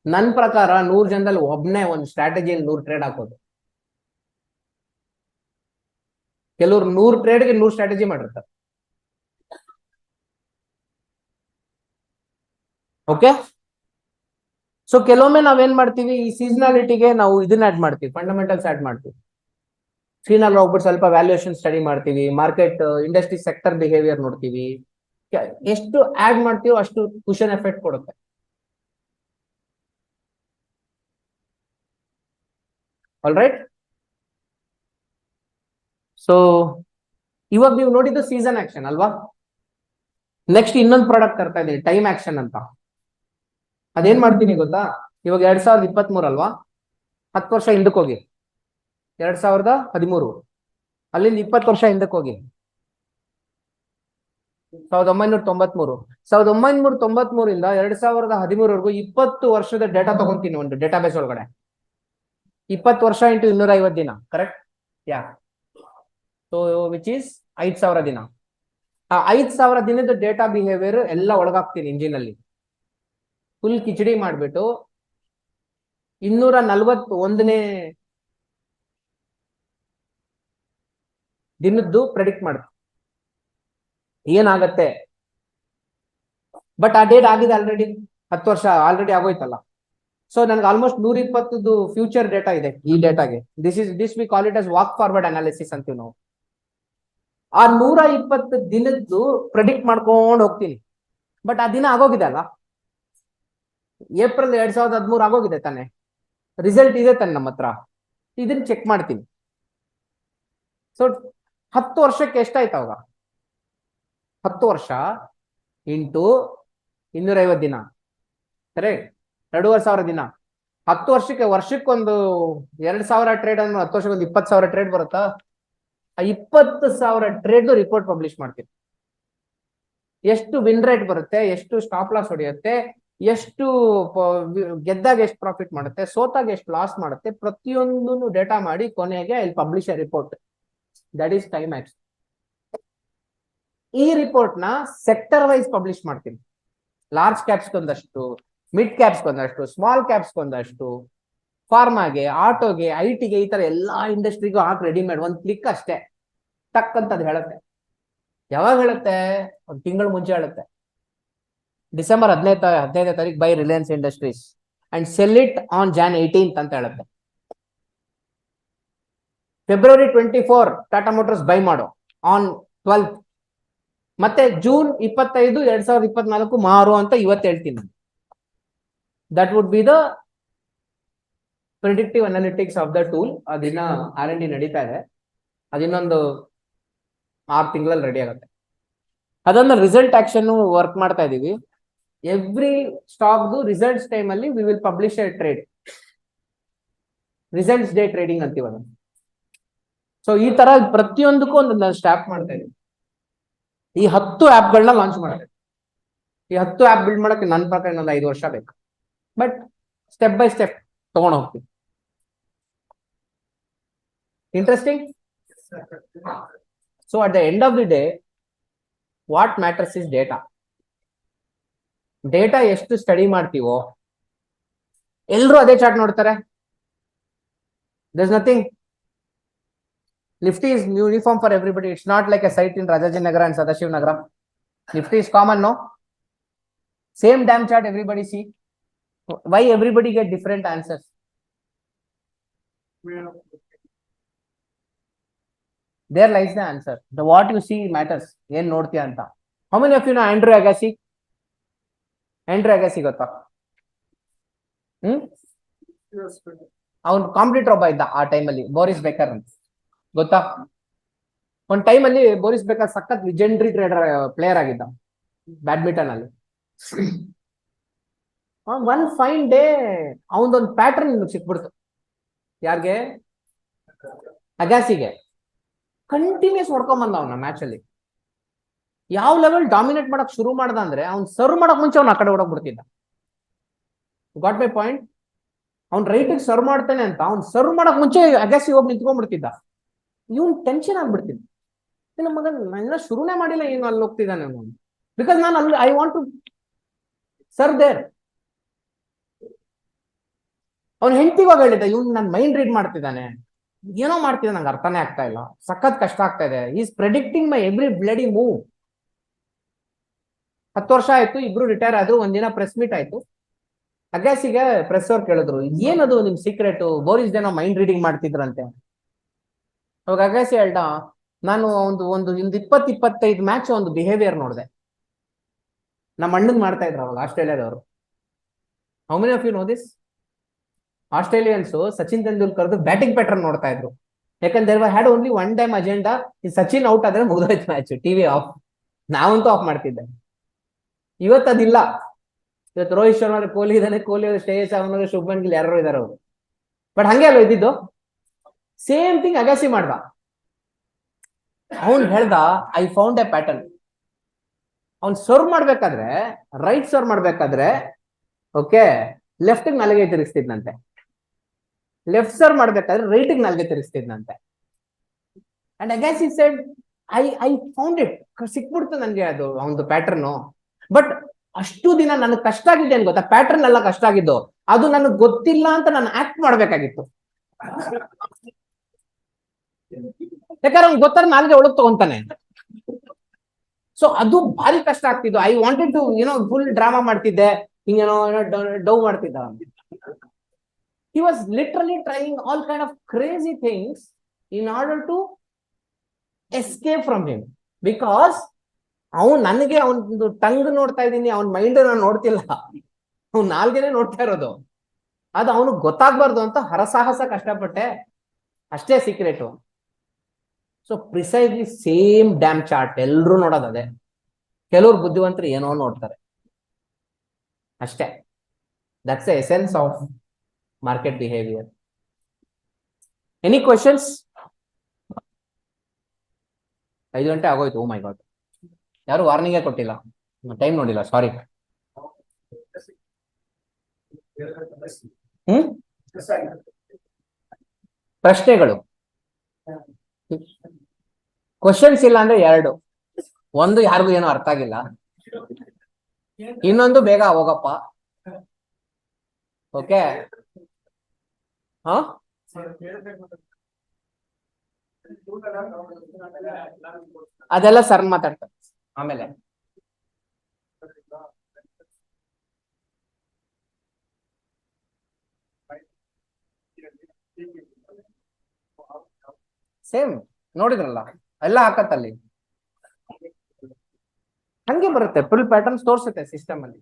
ನನ್ನ ಪ್ರಕಾರ 100 ಜನದಲ್ಲಿ ಒಬ್ನೇ ಒಂದು ಸ್ಟ್ರಾಟಜಿಯಲ್ಲಿ 100 ಟ್ರೇಡ್ ಹಾಕೋದು. ಕೆಲವ್ರು 100 ಟ್ರೇಡ್ಗೆ 100 ಸ್ಟ್ರಾಟಜಿ ಮಾಡಿರ್ತಾರೆ. ಓಕೆ, ಸೊ ಕೆಲವೊಮ್ಮೆ ನಾವೇನ್ ಮಾಡ್ತೀವಿ, ಈ ಸೀಸನಾಲಿಟಿಗೆ ನಾವು ಇದನ್ನ ಆಡ್ ಮಾಡ್ತೀವಿ, ಫಂಡಮೆಂಟಲ್ಸ್ ಆಡ್ ಮಾಡ್ತೀವಿ. ಫೀನಲ್ಲಿ ಹೋಗ್ಬಿಟ್ಟು ಸ್ವಲ್ಪ ವ್ಯಾಲ್ಯೂಯೇಷನ್ ಸ್ಟಡಿ ಮಾಡ್ತೀವಿ, ಮಾರ್ಕೆಟ್ ಇಂಡಸ್ಟ್ರಿ ಸೆಕ್ಟರ್ ಬಿಹೇವಿಯರ್ ನೋಡ್ತೀವಿ. ಎಷ್ಟು ಆಡ್ ಮಾಡ್ತೀವೋ ಅಷ್ಟು ಕುಷನ್ ಎಫೆಕ್ಟ್ ಕೊಡುತ್ತೆ. All right. ಸೊ ಇವಾಗ ನೀವು ನೋಡಿದ್ದು ಸೀಸನ್ ಆಕ್ಷನ್ ಅಲ್ವಾ? ನೆಕ್ಸ್ಟ್ ಇನ್ನೊಂದು ಪ್ರಾಡಕ್ಟ್ ತರ್ತಾ ಇದೀನಿ, ಟೈಮ್ ಆಕ್ಷನ್ ಅಂತ. ಅದೇನ್ ಮಾಡ್ತೀನಿ ಗೊತ್ತಾ? ಇವಾಗ 2023 ಅಲ್ವಾ? 10 ವರ್ಷ ಹಿಂದಕ್ಕೆ ಹೋಗಿ, 2013. ಅಲ್ಲಿಂದ 20 ವರ್ಷ ಹಿಂದಕ್ಕೆ ಹೋಗಿ, 1993. 1993 ಇಂದ 2013ವರೆಗೂ 20 ವರ್ಷದ ಡೇಟಾ ತಗೊಂತೀನಿ ಒಂದು ಡೇಟಾ ಬೇಸ್ ಒಳಗಡೆ. 20 ವರ್ಷ ಇಂಟು 250 ದಿನ, correct? Yeah. So which is 5000 ದಿನ. ಆ 5000 ದಿನದ ಡೇಟಾ ಬಿಹೇವಿಯರ್ ಎಲ್ಲ ಒಳಗಾಗ್ತೀನಿ ಇಂಜಿನ್ ಅಲ್ಲಿ. ಫುಲ್ ಕಿಚಡಿ ಮಾಡ್ಬಿಟ್ಟು 241ನೇ ದಿನದ್ದು ಪ್ರೆಡಿಕ್ಟ್ ಮಾಡ್ತೀನಿ ಏನಾಗತ್ತೆ. ಬಟ್ ಆ ಡೇಟ್ ಆಗಿದೆ ಆಲ್ರೆಡಿ, 10 ವರ್ಷ ಆಲ್ರೆಡಿ ಆಗೋಯ್ತಲ್ಲ. ಸೊ ನನ್ಗೆ ಆಲ್ಮೋಸ್ಟ್ 120 ಫ್ಯೂಚರ್ ಡೇಟಾ ಇದೆ ಈ ಡೇಟಾಗೆ. This we call it as walk forward analysis ಅಂತೀವಿ ನಾವು. ಆ 120 ದಿನದ್ದು ಪ್ರೆಡಿಕ್ಟ್ ಮಾಡ್ಕೊಂಡು ಹೋಗ್ತೀನಿ. ಬಟ್ ಆ ದಿನ ಆಗೋಗಿದೆ ಅಲ್ಲ, ಏಪ್ರಿಲ್ 2013 ಆಗೋಗಿದೆ ತಾನೆ, ರಿಸಲ್ಟ್ ಇದೆ ತಾನೆ ನಮ್ಮ ಹತ್ರ. ಇದನ್ನ ಚೆಕ್ ಮಾಡ್ತೀನಿ. ಸೊ 10 ವರ್ಷಕ್ಕೆ ಎಷ್ಟಾಯ್ತು ಅವಾಗ? 10 ವರ್ಷ ಇಂಟು 250 ದಿನ, ಕರೆಕ್ಟ್? 2,500 ದಿನ. 10 ವರ್ಷಕ್ಕೊಂದು 2,000 ಟ್ರೇಡ್ ಅನ್ನು, 10 ವರ್ಷಕ್ಕೆ ಒಂದು 20,000 ಟ್ರೇಡ್ ಬರುತ್ತಾ? ಆ 20,000 ಟ್ರೇಡ್ ರಿಪೋರ್ಟ್ ಪಬ್ಲಿಷ್ ಮಾಡ್ತೀನಿ. ಎಷ್ಟು ವಿನ್ ರೇಟ್ ಬರುತ್ತೆ, ಎಷ್ಟು ಸ್ಟಾಪ್ ಲಾಸ್ ಹೊಡೆಯುತ್ತೆ, ಎಷ್ಟು ಗೆದ್ದಾಗ ಎಷ್ಟು ಪ್ರಾಫಿಟ್ ಮಾಡುತ್ತೆ, ಸೋತಾಗ ಎಷ್ಟು ಲಾಸ್ ಮಾಡುತ್ತೆ, ಪ್ರತಿಯೊಂದನ್ನು ಡೇಟಾ ಮಾಡಿ ಕೊನೆಗೆ ಇಲ್ಲಿ publish a report. That is time axe. ಈ ರಿಪೋರ್ಟ್ ನ ಸೆಕ್ಟರ್ ವೈಸ್ ಪಬ್ಲಿಷ್ ಮಾಡ್ತೀನಿ. ಲಾರ್ಜ್ ಕ್ಯಾಪ್ಸ್ ಒಂದಷ್ಟು, ಮಿಡ್ ಕ್ಯಾಪ್ಸ್ ಒಂದಷ್ಟು, ಸ್ಮಾಲ್ ಕ್ಯಾಪ್ಸ್ ಒಂದಷ್ಟು, ಫಾರ್ಮಾಗೆ, ಆಟೋಗೆ, IT ಗೆ, ಈ ತರ ಎಲ್ಲಾ ಇಂಡಸ್ಟ್ರಿಗೂ ಹಾಕಿ ರೆಡಿಮೇಡ್. ಒಂದು ಕ್ಲಿಕ್ ಅಷ್ಟೇ, ಟಕ್ ಅಂತ ಅದು ಹೇಳುತ್ತೆ. ಯಾವಾಗ ಹೇಳುತ್ತೆ? ಒಂದು ತಿಂಗಳು ಮುಂಚೆ ಹೇಳುತ್ತೆ. ಡಿಸೆಂಬರ್ 15ನೇ ತಾರೀಕು buy Reliance Industries and sell it on Jan 18th ಅಂತ ಹೇಳುತ್ತೆ. February 24 ಟಾಟಾ ಮೋಟರ್ಸ್ ಬೈ ಮಾಡು ಆನ್ 12th. ಮತ್ತೆ ಜೂನ್ 25, 2024 ಮಾರು ಅಂತ ಇವತ್ತು ಹೇಳ್ತೀನಿ. That would be the predictive analytics of the tool. ಅದಿನ್ನ R&D ನಡೀತಾ ಇದೆ, ಅದಿನ್ನೊಂದು 6 ತಿಂಗಳಲ್ಲಿ ರೆಡಿ ಆಗುತ್ತೆ. ಅದನ್ನ ರಿಸಲ್ಟ್ ಆಕ್ಷನ್ ವರ್ಕ್ ಮಾಡ್ತಾ ಇದೀವಿ. ಎವ್ರಿ ಸ್ಟಾಕ್ದು ರಿಸಲ್ಟ್ಸ್ ಟೈಮ್ ಅಲ್ಲಿ we will publish A trade, results day trading ಅಂತೀವಿ ಅದನ್ನ. ಸೊ ಈ ತರ ಪ್ರತಿಯೊಂದಕ್ಕೂ ಒಂದು ಸ್ಟಾಪ್ ಮಾಡ್ತಾ ಇದೀವಿ. ಈ 10 ಆಪ್ಗಳನ್ನ ಲಾಂಚ್ ಮಾಡ್ತೇವೆ. ಈ 10 ಆಪ್ ಬಿಲ್ಡ್ ಮಾಡಕ್ಕೆ ನನ್ನ ಪ್ರಕಾರ ಇನ್ನೊಂದು 5 ವರ್ಷ ಬೇಕು, ಬಟ್ ಸ್ಟೆಪ್ ಬೈ ಸ್ಟೆಪ್ ತಗೊಂಡು ಹೋಗ್ತೀವಿ. Interesting. So at the end of the day what matters is data. Data ಎಷ್ಟು ಸ್ಟಡಿ ಮಾಡ್ತೀವೋ, ಎಲ್ಲರೂ ಅದೇ ಚಾರ್ಟ್ ನೋಡ್ತಾರೆ. There's nothing Nifty is uniform for everybody. It's not like a site in Rajajinagar and Sadashiv Nifty is common, no? Same damn chart everybody see. Why everybody get different answers? There lies the answer. The what you see matters. Yen nodtiya anta. How many of you know Andrew Agassi? Andrew Agassi gotta. ಅವನು competitor ಒಬ್ಬ ಇದ್ದ ಆ ಟೈಮಲ್ಲಿ, Boris baker ಅಂತ, ಗೊತ್ತಾ? ಒಂದ್ time ಅಲ್ಲಿ Boris Becker ಸಖತ್ ಲೆಜೆಂಡರಿ ಟ್ರೇಡರ್ ಪ್ಲೇಯರ್ ಆಗಿದ್ದ ಬ್ಯಾಡ್ಮಿಂಟನ್ ಅಲ್ಲಿ. ಒನ್ ಫೈನ್ ಡೇ ಅವನದೊಂದು ಪ್ಯಾಟರ್ನ್ ಸಿಕ್ಬಿಡ್ತು. ಯಾರಿಗೆ? ಅಗಾಸಿಗೆ. ಕಂಟಿನ್ಯೂಸ್ ಹೊಡ್ಕೊಂಡ್ ಬಂದ ಅವನ ಮ್ಯಾಚ್ ಅಲ್ಲಿ. ಯಾವ ಲೆವೆಲ್ ಡಾಮಿನೇಟ್ ಮಾಡಕ್ ಶುರು ಮಾಡ್ದ ಅಂದ್ರೆ, ಅವ್ನ್ ಸರ್ವ್ ಮಾಡಕ್ ಮುಂಚೆ ಅವ್ನ ಆ ಕಡೆ ಹೊಡೋಗ್ಬಿಡ್ತಿದ್ದ. Got my point? ಅವ್ನ್ ರೈಟಿಗೆ ಸರ್ವ್ ಮಾಡ್ತಾನೆ ಅಂತ ಅವ್ನ್ ಸರ್ವ್ ಮಾಡಕ್ ಮುಂಚೆ ಅಗಾಸಿ ಹೋಗಿ ನಿಂತ್ಕೊಂಡ್ಬಿಡ್ತಿದ್ದ. ಇವನ್ ಟೆನ್ಷನ್ ಆಗ್ಬಿಡ್ತಿದ್ದ, ನನ್ನ ಮಗ ನನ್ನ ಶುರುನೇ ಮಾಡಿಲ್ಲ, ಏನು ಅಲ್ಲಿ ಹೋಗ್ತಿದ್ದಾನೆ ಅವನು. ಬಿಕಾಸ್ ನಾನು ಅಲ್ಲಿ I want to serve there. ಅವ್ನ ಹೆಂಡತಿಗೋಗಿ ಹೇಳಿದ್ದ, ಇವ್ನು ನನ್ನ ಮೈಂಡ್ ರೀಡ್ ಮಾಡ್ತಿದ್ದಾನೆ, ಏನೋ ಮಾಡ್ತಿದ್ದ, ನಂಗೆ ಅರ್ಥನೇ ಆಗ್ತಾ ಇಲ್ಲ, ಸಖತ್ ಕಷ್ಟ ಆಗ್ತಾ ಇದೆ, is predicting my every bloody move. 10 ವರ್ಷ ಆಯ್ತು, ಇಬ್ರು ರಿಟೈರ್ ಆದ್ರು. ಒಂದಿನ ಪ್ರೆಸ್ ಮೀಟ್ ಆಯ್ತು. ಅಗಾಸಿಗೆ ಪ್ರೆಸ್ ಅವ್ರು ಕೇಳಿದ್ರು, ಏನದು ನಿಮ್ ಸೀಕ್ರೆಟ್, ಬೋರಿಸ್ ಏನೋ ಮೈಂಡ್ ರೀಡಿಂಗ್ ಮಾಡ್ತಿದ್ರಂತೆ. ಅವಾಗ ಅಗಾಸಿ ಹೇಳ್ದ, ನಾನು ಒಂದು 20-25 ಮ್ಯಾಚ್ ಒಂದು ಬಿಹೇವಿಯರ್ ನೋಡಿದೆ. ನಮ್ಮ ಅಣ್ಣನ್ ಮಾಡ್ತಾ ಇದ್ರು ಅವಾಗ ಆಸ್ಟ್ರೇಲಿಯಾದವರು. How many of you know this? Australians Sachin ತೆಂಡೂಲ್ಕರ್ದು ಬ್ಯಾಟಿಂಗ್ ಪ್ಯಾಟರ್ನ್ ನೋಡ್ತಾ ಇದ್ರು. ಯಾಕಂದ್ರೆ had only one time agenda, ಈ ಸಚಿನ್ ಔಟ್ ಆದ್ರೆ ಮುಗಿದೋಯ್ತು ಮ್ಯಾಚ್, ಟಿವಿ ಆಫ್. ನಾವಂತೂ ಆಫ್ ಮಾಡ್ತಿದ್ದೆ. ಇವತ್ತು ಅದಿಲ್ಲ. ಇವತ್ತು ರೋಹಿತ್ ಶರ್ಮಾ ಕೊಹ್ಲಿ ಇದ್ದಾನೆ, ಕೊಹ್ಲಿ ಶ್ರೇಯಸ್ ಅವನಿಗೆ ಶುಭ್ಮನ್ ಗಿಲ್ ಯಾರು ಇದಾರೆ ಅವರು. ಬಟ್ ಹಂಗೆ ಅಲ್ವ ಇದ್ದಿದ್ದು? ಸೇಮ್ ಥಿಂಗ್ ಅಗಾಸಿ ಮಾಡ್ದ. ಅವನ್ ಹೇಳ್ದ, ಐ ಫೌಂಡ್ ಎ ಪ್ಯಾಟರ್ನ್. ಅವ್ನ್ ಸರ್ವ್ ಮಾಡ್ಬೇಕಾದ್ರೆ, ರೈಟ್ ಸರ್ವ್ ಮಾಡ್ಬೇಕಾದ್ರೆ, ಓಕೆ, ಲೆಫ್ಟ್ ನಾಲ್ಗೆ ತಿರುಗಿಸ್ತಿದ್ನಂತೆ. ಲೆಫ್ಟ್ ಸರ್ವ್ ಮಾಡ್ಬೇಕಾದ್ರೆ ರೈಟ್ ನಾಲ್ಗೆ ತಿರುಗಿಸ್ತಿದ್ನಂತೆ. And Agassi said, I found it. ಸಿಕ್ಬಿಡ್ತು ನನ್ಗೆ ಅದು ಅವನದು ಪ್ಯಾಟರ್ನು. ಬಟ್ ಅಷ್ಟು ದಿನ ನನಗೆ ಕಷ್ಟ ಆಗಿದೆ ಅನ್ ಗೊತ್ತಾ? ಪ್ಯಾಟರ್ನ್ ಎಲ್ಲ ಕಷ್ಟ ಆಗಿದ್ದು, ಅದು ನನಗೆ ಗೊತ್ತಿಲ್ಲ ಅಂತ ನಾನು ಆಕ್ಟ್ ಮಾಡ್ಬೇಕಾಗಿತ್ತು. ಯಾಕಂದ್ರೆ ಅವ್ನು ಗೊತ್ತಾದ್ರೆ ನಾಲ್ಗೆ ಒಳಗ್ ತಗೊಂತಾನೆ. ಸೊ ಅದು ಭಾರಿ ಕಷ್ಟ ಆಗ್ತಿದ್ದು. I wanted to full drama ಮಾಡ್ತಿದ್ದೆ, ಹಿಂಗೇನೋ ಡೌ ಮಾಡ್ತಿದ್ದ. He was literally trying all kind of crazy things in order to escape from him. Because ನನಗೆ ಅವನದು ಟಂಗ್ ನೋಡ್ತಾ ಇದ್ದೀನಿ, ಅವನ ಮೈಂಡ್ ನಾನು ನೋಡ್ತಿಲ್ಲ, ಅವ್ನು ನಾಲ್ಗೆನೆ ನೋಡ್ತಾ ಇರೋದು. ಅದು ಅವನಿಗೆ ಗೊತ್ತಾಗ್ಬಾರ್ದು ಅಂತ ಹರಸಾಹಸ ಕಷ್ಟಪಟ್ಟೆ, ಅಷ್ಟೇ secret. So precisely same dam chart ಎಲ್ಲರೂ ನೋಡೋದು ಅದೇ. ಕೆಲವ್ರು ಬುದ್ಧಿವಂತರು ಏನೋ ನೋಡ್ತಾರೆ ಅಷ್ಟೇ. That's the essence of market behaviour. Any questions? 5 ಗಂಟೆ ಆಗೋಯ್ತು. ಓ ಮೈ ಗಾಡ್, ಯಾರು ವಾರ್ನಿಂಗೇ ಕೊಟ್ಟಿಲ್ಲ, ಟೈಮ್ ನೋಡಿಲ್ಲ, ಸಾರಿ. ಪ್ರಶ್ನೆಗಳು, ಕ್ವಶನ್ಸ್ ಇಲ್ಲ ಅಂದ್ರೆ 2. ಒಂದು ಯಾರಿಗೂ ಏನೋ ಅರ್ಥ ಆಗಿಲ್ಲ, ಇನ್ನೊಂದು ಬೇಗ ಹೋಗಪ್ಪ. ಓಕೆ, ಹಾ, ಅದೆಲ್ಲ ಸರ್ ಮಾತಾಡ್ತಾರೆ ಆಮೇಲೆ. ಸೇಮ್ ನೋಡಿದ್ರಲ್ಲ, ಎಲ್ಲ ಹಾಕತ್ತಲ್ಲಿ. ಹಂಗೆ ಬರುತ್ತೆ, ಫುಲ್ ಪ್ಯಾಟರ್ನ್ಸ್ ತೋರಿಸುತ್ತೆ ಸಿಸ್ಟಮ್ ಅಲ್ಲಿ.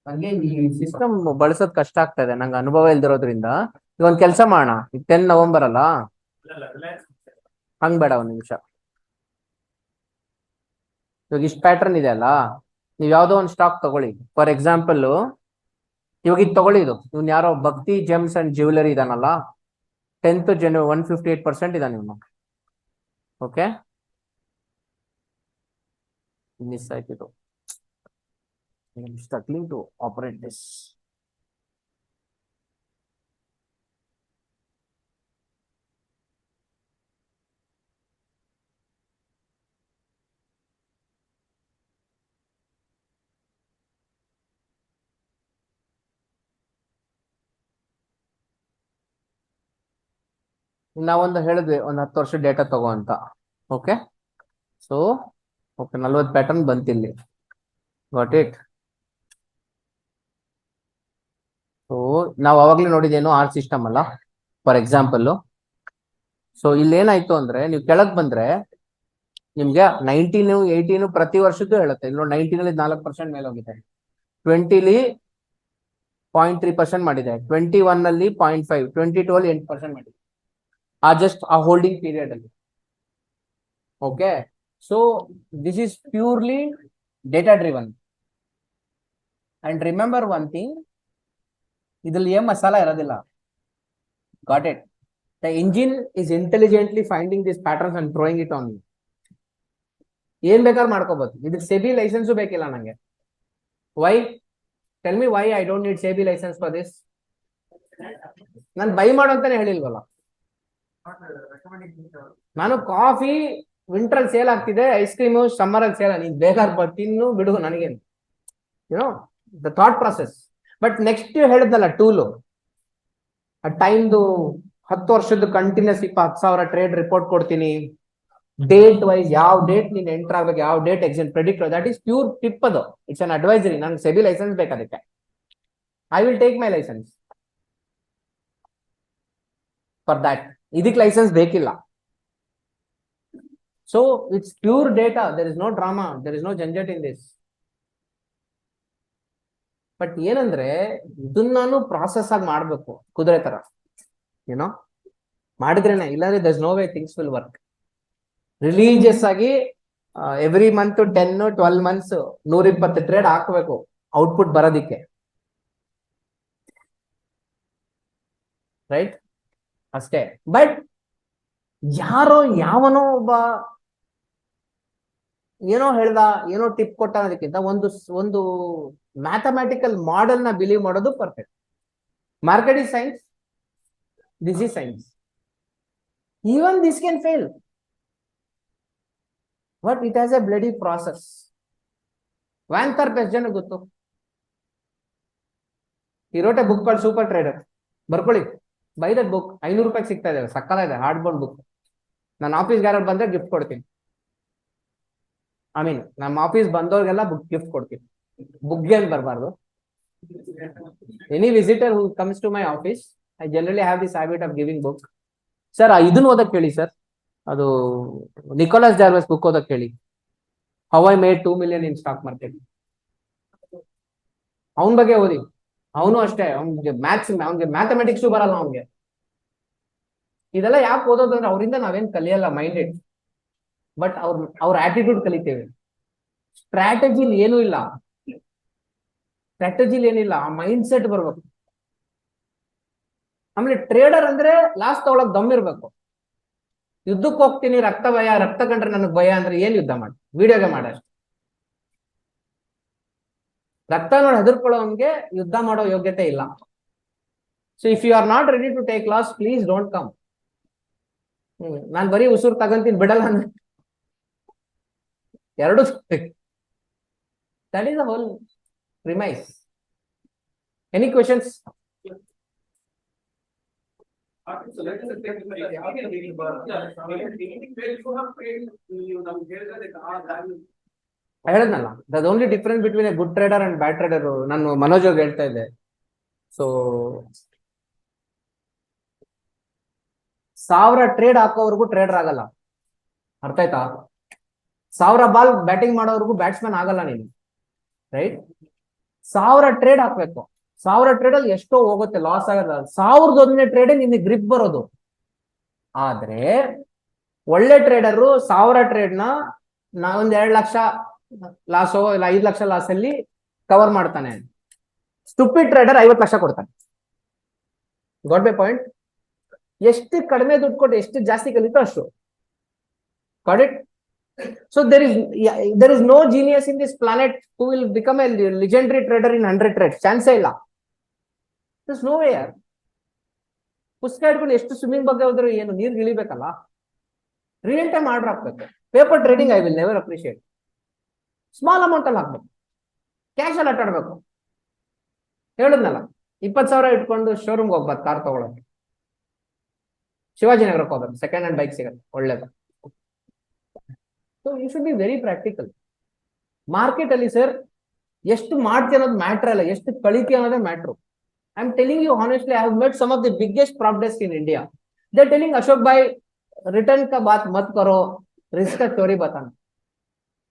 ನಂಗೆ ಈ ಸಿಸ್ಟಮ್ ಬಳಸೋದ್ ಕಷ್ಟ ಆಗ್ತಾ ಇದೆ, ನಂಗೆ ಅನುಭವ ಇಲ್ದಿರೋದ್ರಿಂದ. ಈಗ ಒಂದ್ ಕೆಲಸ ಮಾಡೋಣ, ಈಗ 10 ನವೆಂಬರ್ ಅಲ್ಲ, ಹಂಗ್ ಬೇಡ, ಒಂದ್ ನಿಮಿಷ. ಇವಾಗ ಇಷ್ಟು ಪ್ಯಾಟರ್ನ್ ಇದೆ ಅಲ್ಲ, ನೀವ್ ಯಾವ್ದೋ ಒಂದು ಸ್ಟಾಕ್ ತಗೊಳ್ಳಿ. ಫಾರ್ ಎಕ್ಸಾಂಪಲ್ ಇವಾಗ ಇದು ತಗೊಳ್ಳಿ, ಇದು ಇವ್ನು ಯಾರೋ ಭಕ್ತಿ ಜೆಮ್ಸ್ ಅಂಡ್ ಜ್ಯುವೆಲರಿ ಇದಾನಲ್ಲ, 10th January 158% ಇದಾನೆ ಇವನು. ಓಕೆ, ಮಿಸ್ ಆಯ್ತಿತ್ತು. Struggling to operate this. ನಾವೊಂದು ಹೇಳಿದ್ವಿ, ಒಂದು 10 ವರ್ಷ ಡೇಟಾ ತಗೋ ಅಂತ. ಓಕೆ, ಸೊ ಓಕೆ, 40 ಪ್ಯಾಟರ್ನ್ ಬಂತಿಲ್ಲಿ. Got it. ಸೊ ನಾವು ಅವಾಗ್ಲೇ ನೋಡಿದೇನು ಆರ್ ಸಿಸ್ಟಮ್ ಅಲ್ಲ, ಫಾರ್ ಎಕ್ಸಾಂಪಲ್. ಸೊ ಇಲ್ಲಿ ಏನಾಯ್ತು ಅಂದ್ರೆ, ನೀವು ಕೆಳಗ್ ಬಂದ್ರೆ ನಿಮ್ಗೆ 19, 18 ಪ್ರತಿ ವರ್ಷದ್ದು ಹೇಳುತ್ತೆ. ಇಲ್ಲಿ 19 ಅಲ್ಲಿ 4% ಮೇಲೆ ಹೋಗಿದೆ, 20ಲಿ 0.3% ಮಾಡಿದೆ, 21 ಅಲ್ಲಿ 0.5, 22 ಅಲ್ಲಿ 8% ಮಾಡಿದೆ, ಆ ಜಸ್ಟ್ ಆ ಹೋಲ್ಡಿಂಗ್ ಪೀರಿಯಡ್ ಅಲ್ಲಿ. Okay, so this is purely data driven. And remember one thing, ಇದ್ರಲ್ಲಿ ಏನ್ ಮಸಾಲ ಇರೋದಿಲ್ಲ. Got it. The engine is intelligently finding this patterns and throwing it on. ಏನ್ ಬೇಕಾದ್ರೂ ಮಾಡ್ಕೋಬಹುದು, ಇದಕ್ಕೆ ಸೆಬಿ ಲೈಸೆನ್ಸ್ ಬೇಕಿಲ್ಲ ನಂಗೆ. Why? Tell me why I don't need SEBI licence for this. ನಾನು ಬೈ ಮಾಡು ಅಂತಾನೆ ಹೇಳಿಲ್ವಲ್ಲ. ನಾನು ಕಾಫಿ ವಿಂಟರ್ ಅಲ್ಲಿ ಸೇಲ್ ಆಗ್ತಿದೆ, ಐಸ್ ಕ್ರೀಮು ಸಮ್ಮರ್ ಅಲ್ಲಿ ಸೇಲ್, ನೀನ್ ಬೇಕಾದ್ರೆ ತಿನ್ನು ಬಿಡು, ನನಗೇನು, you know the thought process. But next ಹೇಳಿದ್ನಲ್ಲ ಟೂಲು, ಆ ಟೈಮ್ದು 10 ವರ್ಷದ ಕಂಟಿನ್ಯೂಸ್ 20,000 ಟ್ರೇಡ್ ರಿಪೋರ್ಟ್ ಕೊಡ್ತೀನಿ, ಡೇಟ್ ವೈಸ್ ಯಾವ ಡೇಟ್ ನೀನ್ ಎಂಟರ್ ಆಗ್ಬೇಕು, ಯಾವ date exit predict, that is pure tip. ಅದು ಇಟ್ಸ್ ಅನ್ ಅಡ್ವೈಸರಿ. ನಂಗೆ ಸೆಬಿ ಲೈಸೆನ್ಸ್ ಬೇಕು ಅದಕ್ಕೆ. I will take my license for that. ಇದಕ್ಕೆ ಲೈಸೆನ್ಸ್ ಬೇಕಿಲ್ಲ. So it's pure data, there is no drama, there is no ಜಂಜಟ್ in this. But ಏನಂದ್ರೆ ಇದನ್ನ process ಆಗಿ ಮಾಡ್ಬೇಕು, ಕುದುರೆ ತರ, ಏನೋ ಮಾಡಿದ್ರೇನೆ, ಇಲ್ಲಾಂದ್ರೆ there's no way things will work. Religious ಆಗಿ ಎವ್ರಿ ಮಂತ್ 10-12 months 120 ಟ್ರೇಡ್ ಹಾಕಬೇಕು ಔಟ್ಪುಟ್ ಬರೋದಿಕ್ಕೆ, ರೈಟ್? ಅಷ್ಟೇ. ಬಟ್ ಯಾರೋ ಯಾವನೋ ಒಬ್ಬ ಏನೋ ಹೇಳ್ದ, ಏನೋ ಟಿಪ್ ಕೊಟ್ಟ ಅನ್ನೋದಕ್ಕಿಂತ ಒಂದು ಮ್ಯಾಥಮ್ಯಾಟಿಕಲ್ ಮಾಡೆಲ್ ನ ಬಿಲೀವ್ ಮಾಡೋದು perfect. Market is science, this is science. Even this can fail, but it has a bloody process. Van Tharp ಎಷ್ಟು ಜನ ಗೊತ್ತು? ಈ wrote book called super trader, ಬರ್ಕೊಳ್ಳಿ, ಬೈ ದಟ್ ಬುಕ್. 500 ರೂಪಾಯಿ ಸಿಗ್ತಾ ಇದೆ, ಸಕ್ಕಲ ಇದೆ, ಹಾರ್ಡ್ ಬೋರ್ಡ್ ಬುಕ್. ನನ್ನ ಆಫೀಸ್ಗೆ ಯಾರು ಬಂದ್ರೆ ಗಿಫ್ಟ್ ಕೊಡ್ತೀನಿ. ಐ ಮೀನ್ ನಮ್ಮ ಆಫೀಸ್ ಬಂದವ್ರಿಗೆಲ್ಲ ಬುಕ್ ಗಿಫ್ಟ್ ಕೊಡ್ತೀನಿ. ಬುಕ್ ಏನ್ ಬರಬಾರ್ದು. Any visitor who comes to my office, I generally have this habit of giving book. Sir ಇದನ್ನ ಓದಕ್ ಹೇಳಿ ಸರ್, ಅದು ನಿಕೋಲಸ್ ಜಾರ್ವೆಸ್ ಬುಕ್ ಓದಕ್ ಹೇಳಿ, how I made 2 million in stock market. ಅವನ ಬಗ್ಗೆ ಓದಿ. ಅವನು ಅಷ್ಟೇ, ಅವ್ನಿಗೆ ಅವ್ನಿಗೆ ಮ್ಯಾಥಮೆಟಿಕ್ಸ್ ಬರಲ್ಲ ಅವ್ನಿಗೆ. ಇದೆಲ್ಲ ಯಾಕೆ ಓದೋದಂದ್ರೆ ಅವರಿಂದ ನಾವೇನ್ ಕಲಿಯಲ್ಲ ಮೈಂಡೆಡ್, ಬಟ್ ಅವ್ರ ಆಟಿಟ್ಯೂಡ್ ಕಲಿತೇವೆ. ಸ್ಟ್ರಾಟಜಿಲಿ ಏನೂ ಇಲ್ಲ, ಸ್ಟ್ರಾಟಜಿಲಿ ಏನಿಲ್ಲ, ಆ ಮೈಂಡ್ ಸೆಟ್ ಬರ್ಬೇಕು. ಆಮೇಲೆ ಟ್ರೇಡರ್ ಅಂದ್ರೆ ಲಾಸ್ಟ್ ತಗೊಳಕ್ ದಮ್ ಇರ್ಬೇಕು. ಯುದ್ಧಕ್ಕೆ ಹೋಗ್ತೀನಿ, ರಕ್ತ ಭಯ, ರಕ್ತ ಕಂಡ್ರೆ ನನಗ್ ಭಯ ಅಂದ್ರೆ ಏನ್ ಯುದ್ಧ ಮಾಡಿ? ವಿಡಿಯೋಗೆ ಮಾಡ. ರಕ್ತ ನೋಡಿ ಹೆದರ್ಕೊಳ್ಳೋನ್ಗೆ ಯುದ್ಧ ಮಾಡೋ ಯೋಗ್ಯತೆ ಇಲ್ಲ. So if you are not ready to take loss, please don't come. ನಾನ್ ಬರೀ ಉಸಿರು ತಗಂತೀನಿ ಬಿಡಲ್ಲ ಅಂದ್ರೆ ಎರಡು. That is the whole premise. Any questions? ಹೇಳದ್ನಲ್ಲ, that only difference between a good trader and bad trader. ನಾನು ಮನೋಜ್ ಅವ್ರಿಗೆ ಹೇಳ್ತಾ ಇದ್ದೆ. ಸೊ 1000 ಟ್ರೇಡ್ ಹಾಕೋವರೆಗೂ ಟ್ರೇಡರ್ ಆಗಲ್ಲ. ಅರ್ಥ ಆಯ್ತಾ? 1000 ಬಾಲ್ ಬ್ಯಾಟಿಂಗ್ ಮಾಡೋವರೆಗೂ ಬ್ಯಾಟ್ಸ್ಮನ್ ಆಗಲ್ಲ ನೀನು, ರೈಟ್? 1000 ಟ್ರೇಡ್ ಹಾಕ್ಬೇಕು. 1000 ಟ್ರೇಡ್ ಅಲ್ಲಿ ಎಷ್ಟೋ ಹೋಗುತ್ತೆ, ಲಾಸ್ ಆಗಲ್ಲ. 1001ನೇ ಟ್ರೇಡ್ ನಿನ್ಗೆ ಗ್ರಿಪ್ ಬರೋದು. ಆದ್ರೆ ಒಳ್ಳೆ ಟ್ರೇಡರು 1000 ಟ್ರೇಡ್ ನ ಒಂದ್ 2 ಲಕ್ಷ ಲಾಸೋ ಇಲ್ಲ 5 ಲಕ್ಷ ಲಾಸ್ ಅಲ್ಲಿ ಕವರ್ ಮಾಡ್ತಾನೆ. ಸ್ಟುಪಿಡ್ ಟ್ರೇಡರ್ 50 ಲಕ್ಷ ಕೊಡ್ತಾನೆ. Got my point? ಎಷ್ಟು ಕಡಿಮೆ ದುಡ್ಡು ಕೊಟ್ಟು ಎಷ್ಟು ಜಾಸ್ತಿ ಕಲಿತೋ ಅಷ್ಟು. Got it? So there is no genius in this planet who will become a legendary trader in 100 trades. Chance ಇಲ್ಲ. There's no way. ಪುಸ್ತಕ ಹಿಡ್ಕೊಂಡು ಎಷ್ಟು ಸ್ವಿಮ್ಮಿಂಗ್ ಬಗ್ಗೆ ಹೋದ್ರೆ ಏನು, ನೀರು ಇಳಿಬೇಕಲ್ಲ. ರಿಯಲ್ ಟೈಮ್ ಆರ್ಡರ್ ಹಾಕ್ಬೇಕು. Paper trading I will never appreciate. Small amount ಅಲ್ಲಿ ಹಾಕ್ಬೇಕು, ಕ್ಯಾಶ್ ಅಲ್ಲಿ ಆಟಾಡ್ಬೇಕು. ಹೇಳಿದ್ನಲ್ಲ, 20,000 ಇಟ್ಕೊಂಡು ಶೋರೂಮ್ಗೆ ಹೋಗ್ಬಾರ್ದು ಕಾರ್ ತಗೊಳಕ್ಕೆ. ಶಿವಾಜಿನಗರಕ್ಕೆ ಹೋಗ್ಬೇಕು, ಸೆಕೆಂಡ್ ಹ್ಯಾಂಡ್ ಬೈಕ್ ಸಿಗುತ್ತೆ ಒಳ್ಳೇದು. So you should be very practical. Market ಅಲ್ಲಿ ಸರ್ ಎಷ್ಟು ಮಾಡ್ತೀಯ ಅನ್ನೋದು ಮ್ಯಾಟ್ರ್ ಅಲ್ಲ, ಎಷ್ಟು ಕಳಿತೀಯ ಅನ್ನೋದೇ matter. I am telling you honestly, I have met some of the biggest prop desk in India. They are telling Ashok ಭಾई रिटर्न का बात मत करो, रिस्क का स्टोरी बताना.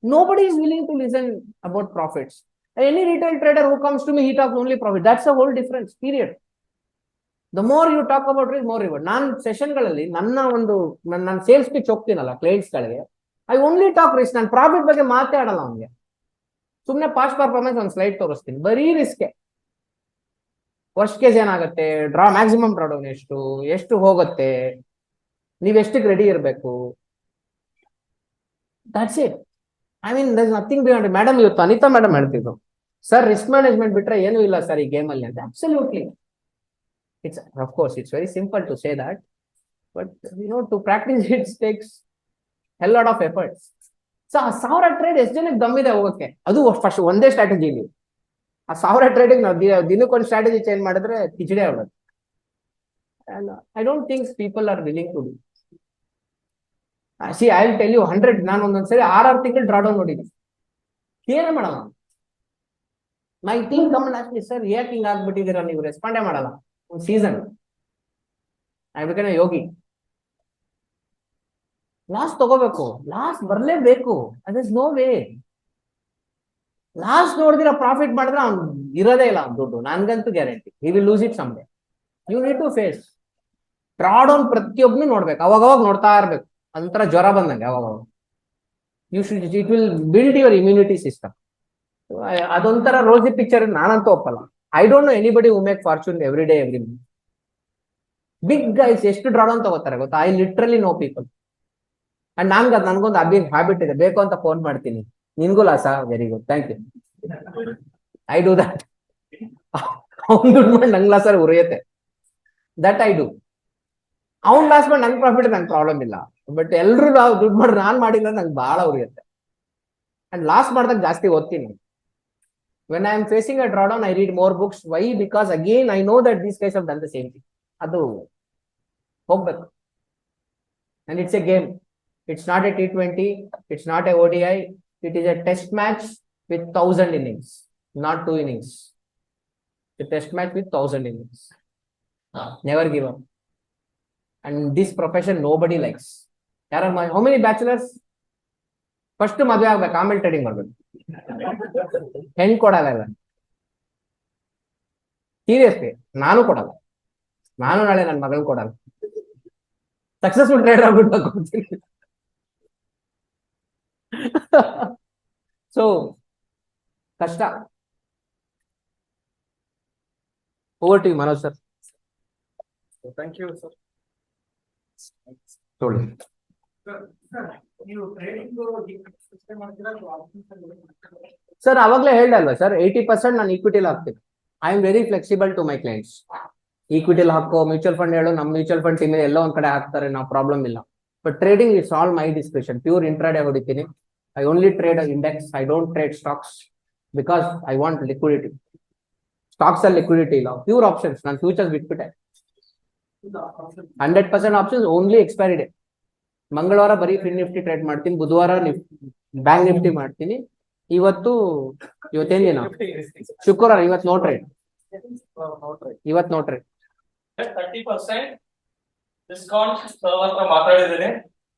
Nobody is willing to listen about profits. Any retail trader who comes to me, he talks only profit. That's a whole difference, period. The more you talk about risk, more reward. ನಾನು ಸೆಷನ್ಗಳಲ್ಲಿ ನನ್ನ sales pitch ಹೋಗ್ತೀನಲ್ಲ ಕ್ಲೈಂಟ್ಸ್ಗಳಿಗೆ, I only talk risk. ನಾನು profit ಬಗ್ಗೆ ಮಾತಾಡಲ್ಲ ಅವನಿಗೆ. ಸುಮ್ಮನೆ ಪಾಸ್ಟ್ ಪರ್ಫಾರ್ಮೆನ್ಸ್ ಒಂದು ಸ್ಲೈಡ್ ತೋರಿಸ್ತೀನಿ, ಬರೀ ರಿಸ್ಕೆ. ವರ್ಸ್ಟ್ ಕೇಸ್ ಏನಾಗುತ್ತೆ, ಮ್ಯಾಕ್ಸಿಮಮ್ ಡ್ರಾಡೌನ್ ಎಷ್ಟು ಹೋಗುತ್ತೆ, ನೀವೆಷ್ಟಕ್ಕೆ ರೆಡಿ ಇರಬೇಕು. That's it. I mean there is nothing beyond. Madam ಇವತ್ತು ಅನಿತಾ ಮೇಡಮ್ ಹೇಳ್ತಿದ್ರು, ಸರ್ ರಿಸ್ಕ್ ಮ್ಯಾನೇಜ್ಮೆಂಟ್ ಬಿಟ್ರೆ ಏನೂ ಇಲ್ಲ ಸರ್ ಈ ಗೇಮಲ್ಲಿ ಅಂತ. Absolutely. It's of course it's very simple to say that, but you know to practise it takes hell lot of efforts. So uh 1000 trade ಎಷ್ಟು ಜನಕ್ಕೆ ದಮ್ಮಿದೆ ಹೋಗೋಕೆ? ಅದು ಫಸ್ಟ್ ಒಂದೇ ಸ್ಟ್ರಾಟಜಿ ಇಲ್ಲಿ. ಆ 1000 ಟ್ರೇಡಿಗೆ ನಾವು ದಿನಕ್ಕೊಂದು ಸ್ಟ್ರಾಟಜಿ ಚೇಂಜ್ ಮಾಡಿದ್ರೆ ಕಿಚಡಿ ಆಗೋದು. And I don't think people are willing to do. See, I'll tell you 100. ನಾನು ಒಂದೊಂದ್ಸರಿ 6 ತಿಂಗಳು ಡ್ರಾಡೌನ್ ನೋಡಿದ್ದೀನಿ. ಏನೇ ಮಾಡಲ್ಲ. My team comment ask me, sir ಯಾಕೆ ಹಿಂಗ್ ಆಗ್ಬಿಟ್ಟಿದ್ದೀರಾ ನೀವು, ರೆಸ್ಪಾಂಡೇ ಮಾಡಲ್ಲ. ಒಂದು season I become a yogi. Loss ತಗೋಬೇಕು, ಲಾಸ್ ಬರ್ಲೇಬೇಕು. There is no way. Loss ನೋಡಿದಿರ ಪ್ರಾಫಿಟ್ ಮಾಡಿದ್ರೆ ಅವ್ನು ಇರೋದೇ ಇಲ್ಲ ದುಡ್ಡು, ನನ್ಗಂತೂ guarantee. He will lose it someday. You need to face drawdown. ಪ್ರತಿಯೊಬ್ಬನು ನೋಡ್ಬೇಕು, ಅವಾಗವಾಗ ನೋಡ್ತಾ ಇರ್ಬೇಕು. ಒಂಥರ ಜ್ವರ ಬಂದಂಗೆ ಅವಾಗವಾಗ. It will build your immunity system. ಅದೊಂಥರ ರೋಸಿ ಪಿಕ್ಚರ್ ನಾನಂತೂ ಒಪ್ಪಲ್ಲ. I don't know anybody who make fortune every day every month. Big guys ಎಷ್ಟು ಡ್ರಾಡೌನ್ ತಗೋತಾರೆ ಗೊತ್ತಾ? I literally know people. And ನನ್ಗೊಂದು ಹ್ಯಾಬಿಟ್ ಇದೆ, ಬೇಕು ಅಂತ ಫೋನ್ ಮಾಡ್ತೀನಿ, ನಿನ್ಗೂ ಲಾಸ, very good, thank you, I do that. ಅವ್ನು ದುಡ್ಡು ಮಾಡಿ ನಂಗೆ ಲಾಸಲ್ಲಿ ಉರಿಯುತ್ತೆ, ದಟ್ ಐ ಡೂ. ಅವ್ನ್ ಲಾಸ್ ಮಾಡಿ ನಂಗೆ ಪ್ರಾಫಿಟ್, ನಂಗೆ ಪ್ರಾಬ್ಲಮ್ ಇಲ್ಲ. ಬಟ್ ಎಲ್ರು ದುಡ್ಡು ಮಾಡಿ ನಾನ್ ಮಾಡಿಲ್ಲ ನಂಗೆ ಬಹಳ ಉರಿಯುತ್ತೆ. ಅಂಡ್ ಲಾಸ್ ಮಾಡಿದಾಗ ಜಾಸ್ತಿ ಓದ್ತೀನಿ. When I am facing a drawdown, I read more books. Why? Because again I know that these guys have done the same thing. ಅದು ಹೋಗ್ಬೇಕು. And it's a game. It's not a T20, it's not a ODI, it is a test match with 1000 innings, not 2 innings. A test match with 1000 innings. Never give up. And this profession nobody likes. How many bachelors? First madve agಬೇಕು, ಆಮೇಲೆ trading ಮಾಡಬೇಕು. ಹೆಣ್ಣು ಕೊಡಲ್ಲ. Seriously ನಾನು ಕೊಡಲ್ಲ. ನಾನು ನಾಳೆ ನನ್ನ ಮಗಳನ್ನ ಕೊಡಲ್ಲ. ಸಕ್ಸಸ್ಫುಲ್ ಟ್ರೇಡರ್ ಆಗ್ಬಿಟ್ಟು ಸೊ ಕಷ್ಟ. Over to you Manoj sir. Thank you sir. Sir ಅವಾಗಲೇ ಹೇಳ್ದಲ್ವಾ ಸರ್, 80% ನಾನು ಈಕ್ವಿಟಿಲಿ ಹಾಕ್ತೀನಿ. I am very flexible to my clients. ಈಕ್ವಿಟಿಲಿ ಹಾಕೋ, ಮ್ಯೂಚುವಲ್ ಫಂಡ್ ಹೇಳೋ, ನಮ್ಮ ಮ್ಯೂಚುವಲ್ ಫಂಡ್ ಟೀಮ್ ಎಲ್ಲೋ ಒಂದ್ ಕಡೆ ಹಾಕ್ತಾರೆ, ನಾವು ಪ್ರಾಬ್ಲಮ್ ಇಲ್ಲ. But trading it's all my description. Pure intraday ಹೊಡಿತೀನಿ. I only trade an index. I don't trade stocks because I want liquidity. Stocks are liquidity now. Pure options. Nan futures bitbite. 100% options only expiry day. ಮಂಗಳವಾರ ಬರೀ fin Nifty trade ಮಾಡ್ತೀನಿ, ಬುಧವಾರ bank Nifty ಮಾಡ್ತೀನಿ. ಇವತ್ತೇನ್ ದಿನ? ಶುಕ್ರವಾರ. ಇವತ್ತು no trade. ಇವತ್ತು no trade. 30% discount sir ಹತ್ರ ಮಾತಾಡಿದ್ದೀನಿ.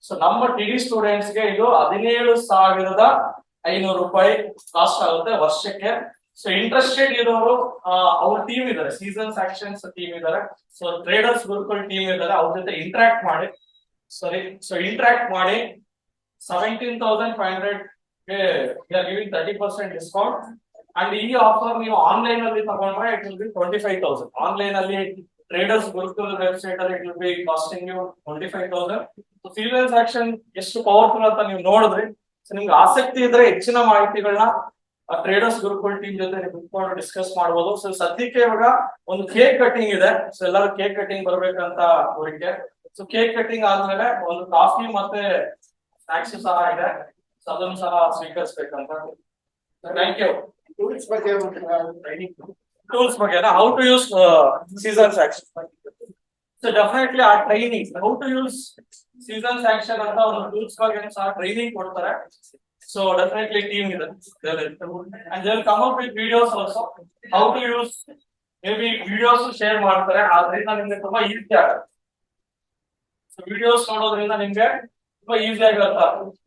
ಸೊ ನಮ್ಮ ಟಿಡಿ ಸ್ಟೂಡೆಂಟ್ಸ್ ಗೆ ಇದು 17,500 ರೂಪಾಯಿ ಕಾಸ್ಟ್ ಆಗುತ್ತೆ ವರ್ಷಕ್ಕೆ. ಸೊ ಇಂಟ್ರೆಸ್ಟೆಡ್ ಇರೋರು ಅವ್ರ ಟೀಮ್ ಇದಾರೆ, ಸೀಸನ್ಸ್ ಆಕ್ಷನ್ಸ್ ಟೀಮ್ ಇದಾರೆ, ಸೊ ಟ್ರೇಡರ್ಸ್ ಗುರುಕುಲ್ ಟೀಮ್ ಇದಾರೆ, ಅವ್ರ ಜೊತೆ ಇಂಟ್ರಾಕ್ಟ್ ಮಾಡಿ. ಸರಿ, ಸೊ ಇಂಟ್ರಾಕ್ಟ್ ಮಾಡಿ 17,500 ಗೆ we are giving 30% discount. And ಈ ಆಫರ್ ನೀವು ಆನ್ಲೈನ್ ಅಲ್ಲಿ ತಗೊಂಡ್ರೆ ಇಟ್ ವಿಲ್ ಬಿ 25,000. ಆನ್ಲೈನ್ ಅಲ್ಲಿ ಟ್ರೇಡರ್ಸ್ ಗುರುಕುಲ್ ವೆಬ್ಸೈಟ್ ಅಲ್ಲಿ it will be costing you 25,000. So seasons action ಎಷ್ಟು ಪವರ್ಫುಲ್ ಅಂತ ನೀವು ನೋಡಿದ್ರಿ. ಸೊ ನಿಮ್ಗೆ ಆಸಕ್ತಿ ಇದ್ರೆ ಹೆಚ್ಚಿನ ಮಾಹಿತಿಗಳನ್ನ ಟ್ರೇಡರ್ಸ್ ಗುರುಕುಲ್ ಟೀಮ್ ಜೊತೆ ಕುತ್ಕೊಂಡು ಡಿಸ್ಕಸ್ ಮಾಡಬಹುದು. ಸೊ ಸದ್ಯಕ್ಕೆ ಇವಾಗ ಒಂದು ಕೇಕ್ ಕಟಿಂಗ್ ಇದೆ. ಸೊ ಎಲ್ಲರೂ ಕೇಕ್ ಕಟಿಂಗ್ ಬರ್ಬೇಕಂತ ಕೋರಿಕೆ. ಸೊ ಕೇಕ್ ಕಟಿಂಗ್ ಆದ್ಮೇಲೆ ಒಂದು ಕಾಫಿ ಮತ್ತೆ ಸ್ನಾಕ್ಸ್ ಸಹ ಇದೆ. ಸೊ ಅದನ್ನು ಸಹ ಸ್ವೀಕರಿಸಬೇಕಂತ. Thank you. ಟೂಲ್ಸ್ ಬಗ್ಗೆ ಟ್ರೈನಿಂಗ್. ಟೂಲ್ಸ್ ಬಗ್ಗೆ how to use seasons action. So definitely ಆ training how to use seasons action ಅಂತ ಒಂದು ಟೂಲ್ಸ್ ಬಗ್ಗೆ ಸಹ ಟ್ರೈನಿಂಗ್ ಕೊಡ್ತಾರೆ. So definitely team is there, and they will come up with videos also how to use. Maybe videos share ಮಾಡ್ತಾರೆ, ಆದ್ರಿಂದ ನಿಮಗೆ ತುಂಬಾ ಈಸಿ ಆಗುತ್ತೆ. ಸೊ ವಿಡಿಯೋಸ್ ನೋಡೋದ್ರಿಂದ ನಿಮಗೆ ತುಂಬಾ ಈಸಿ ಆಗಿ ಅರ್ಥ ಆಗುತ್ತೆ.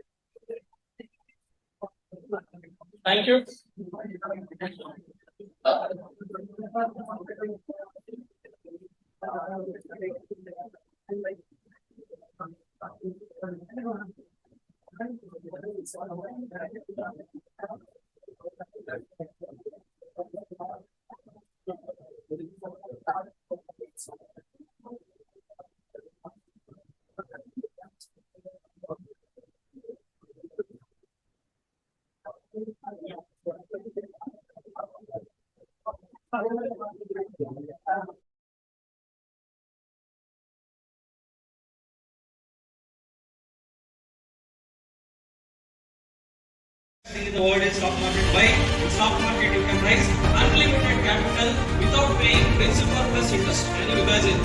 Thank you. In the world is stock market. Why? In stock market you can raise unlimited capital without paying principal plus interest. Can you imagine?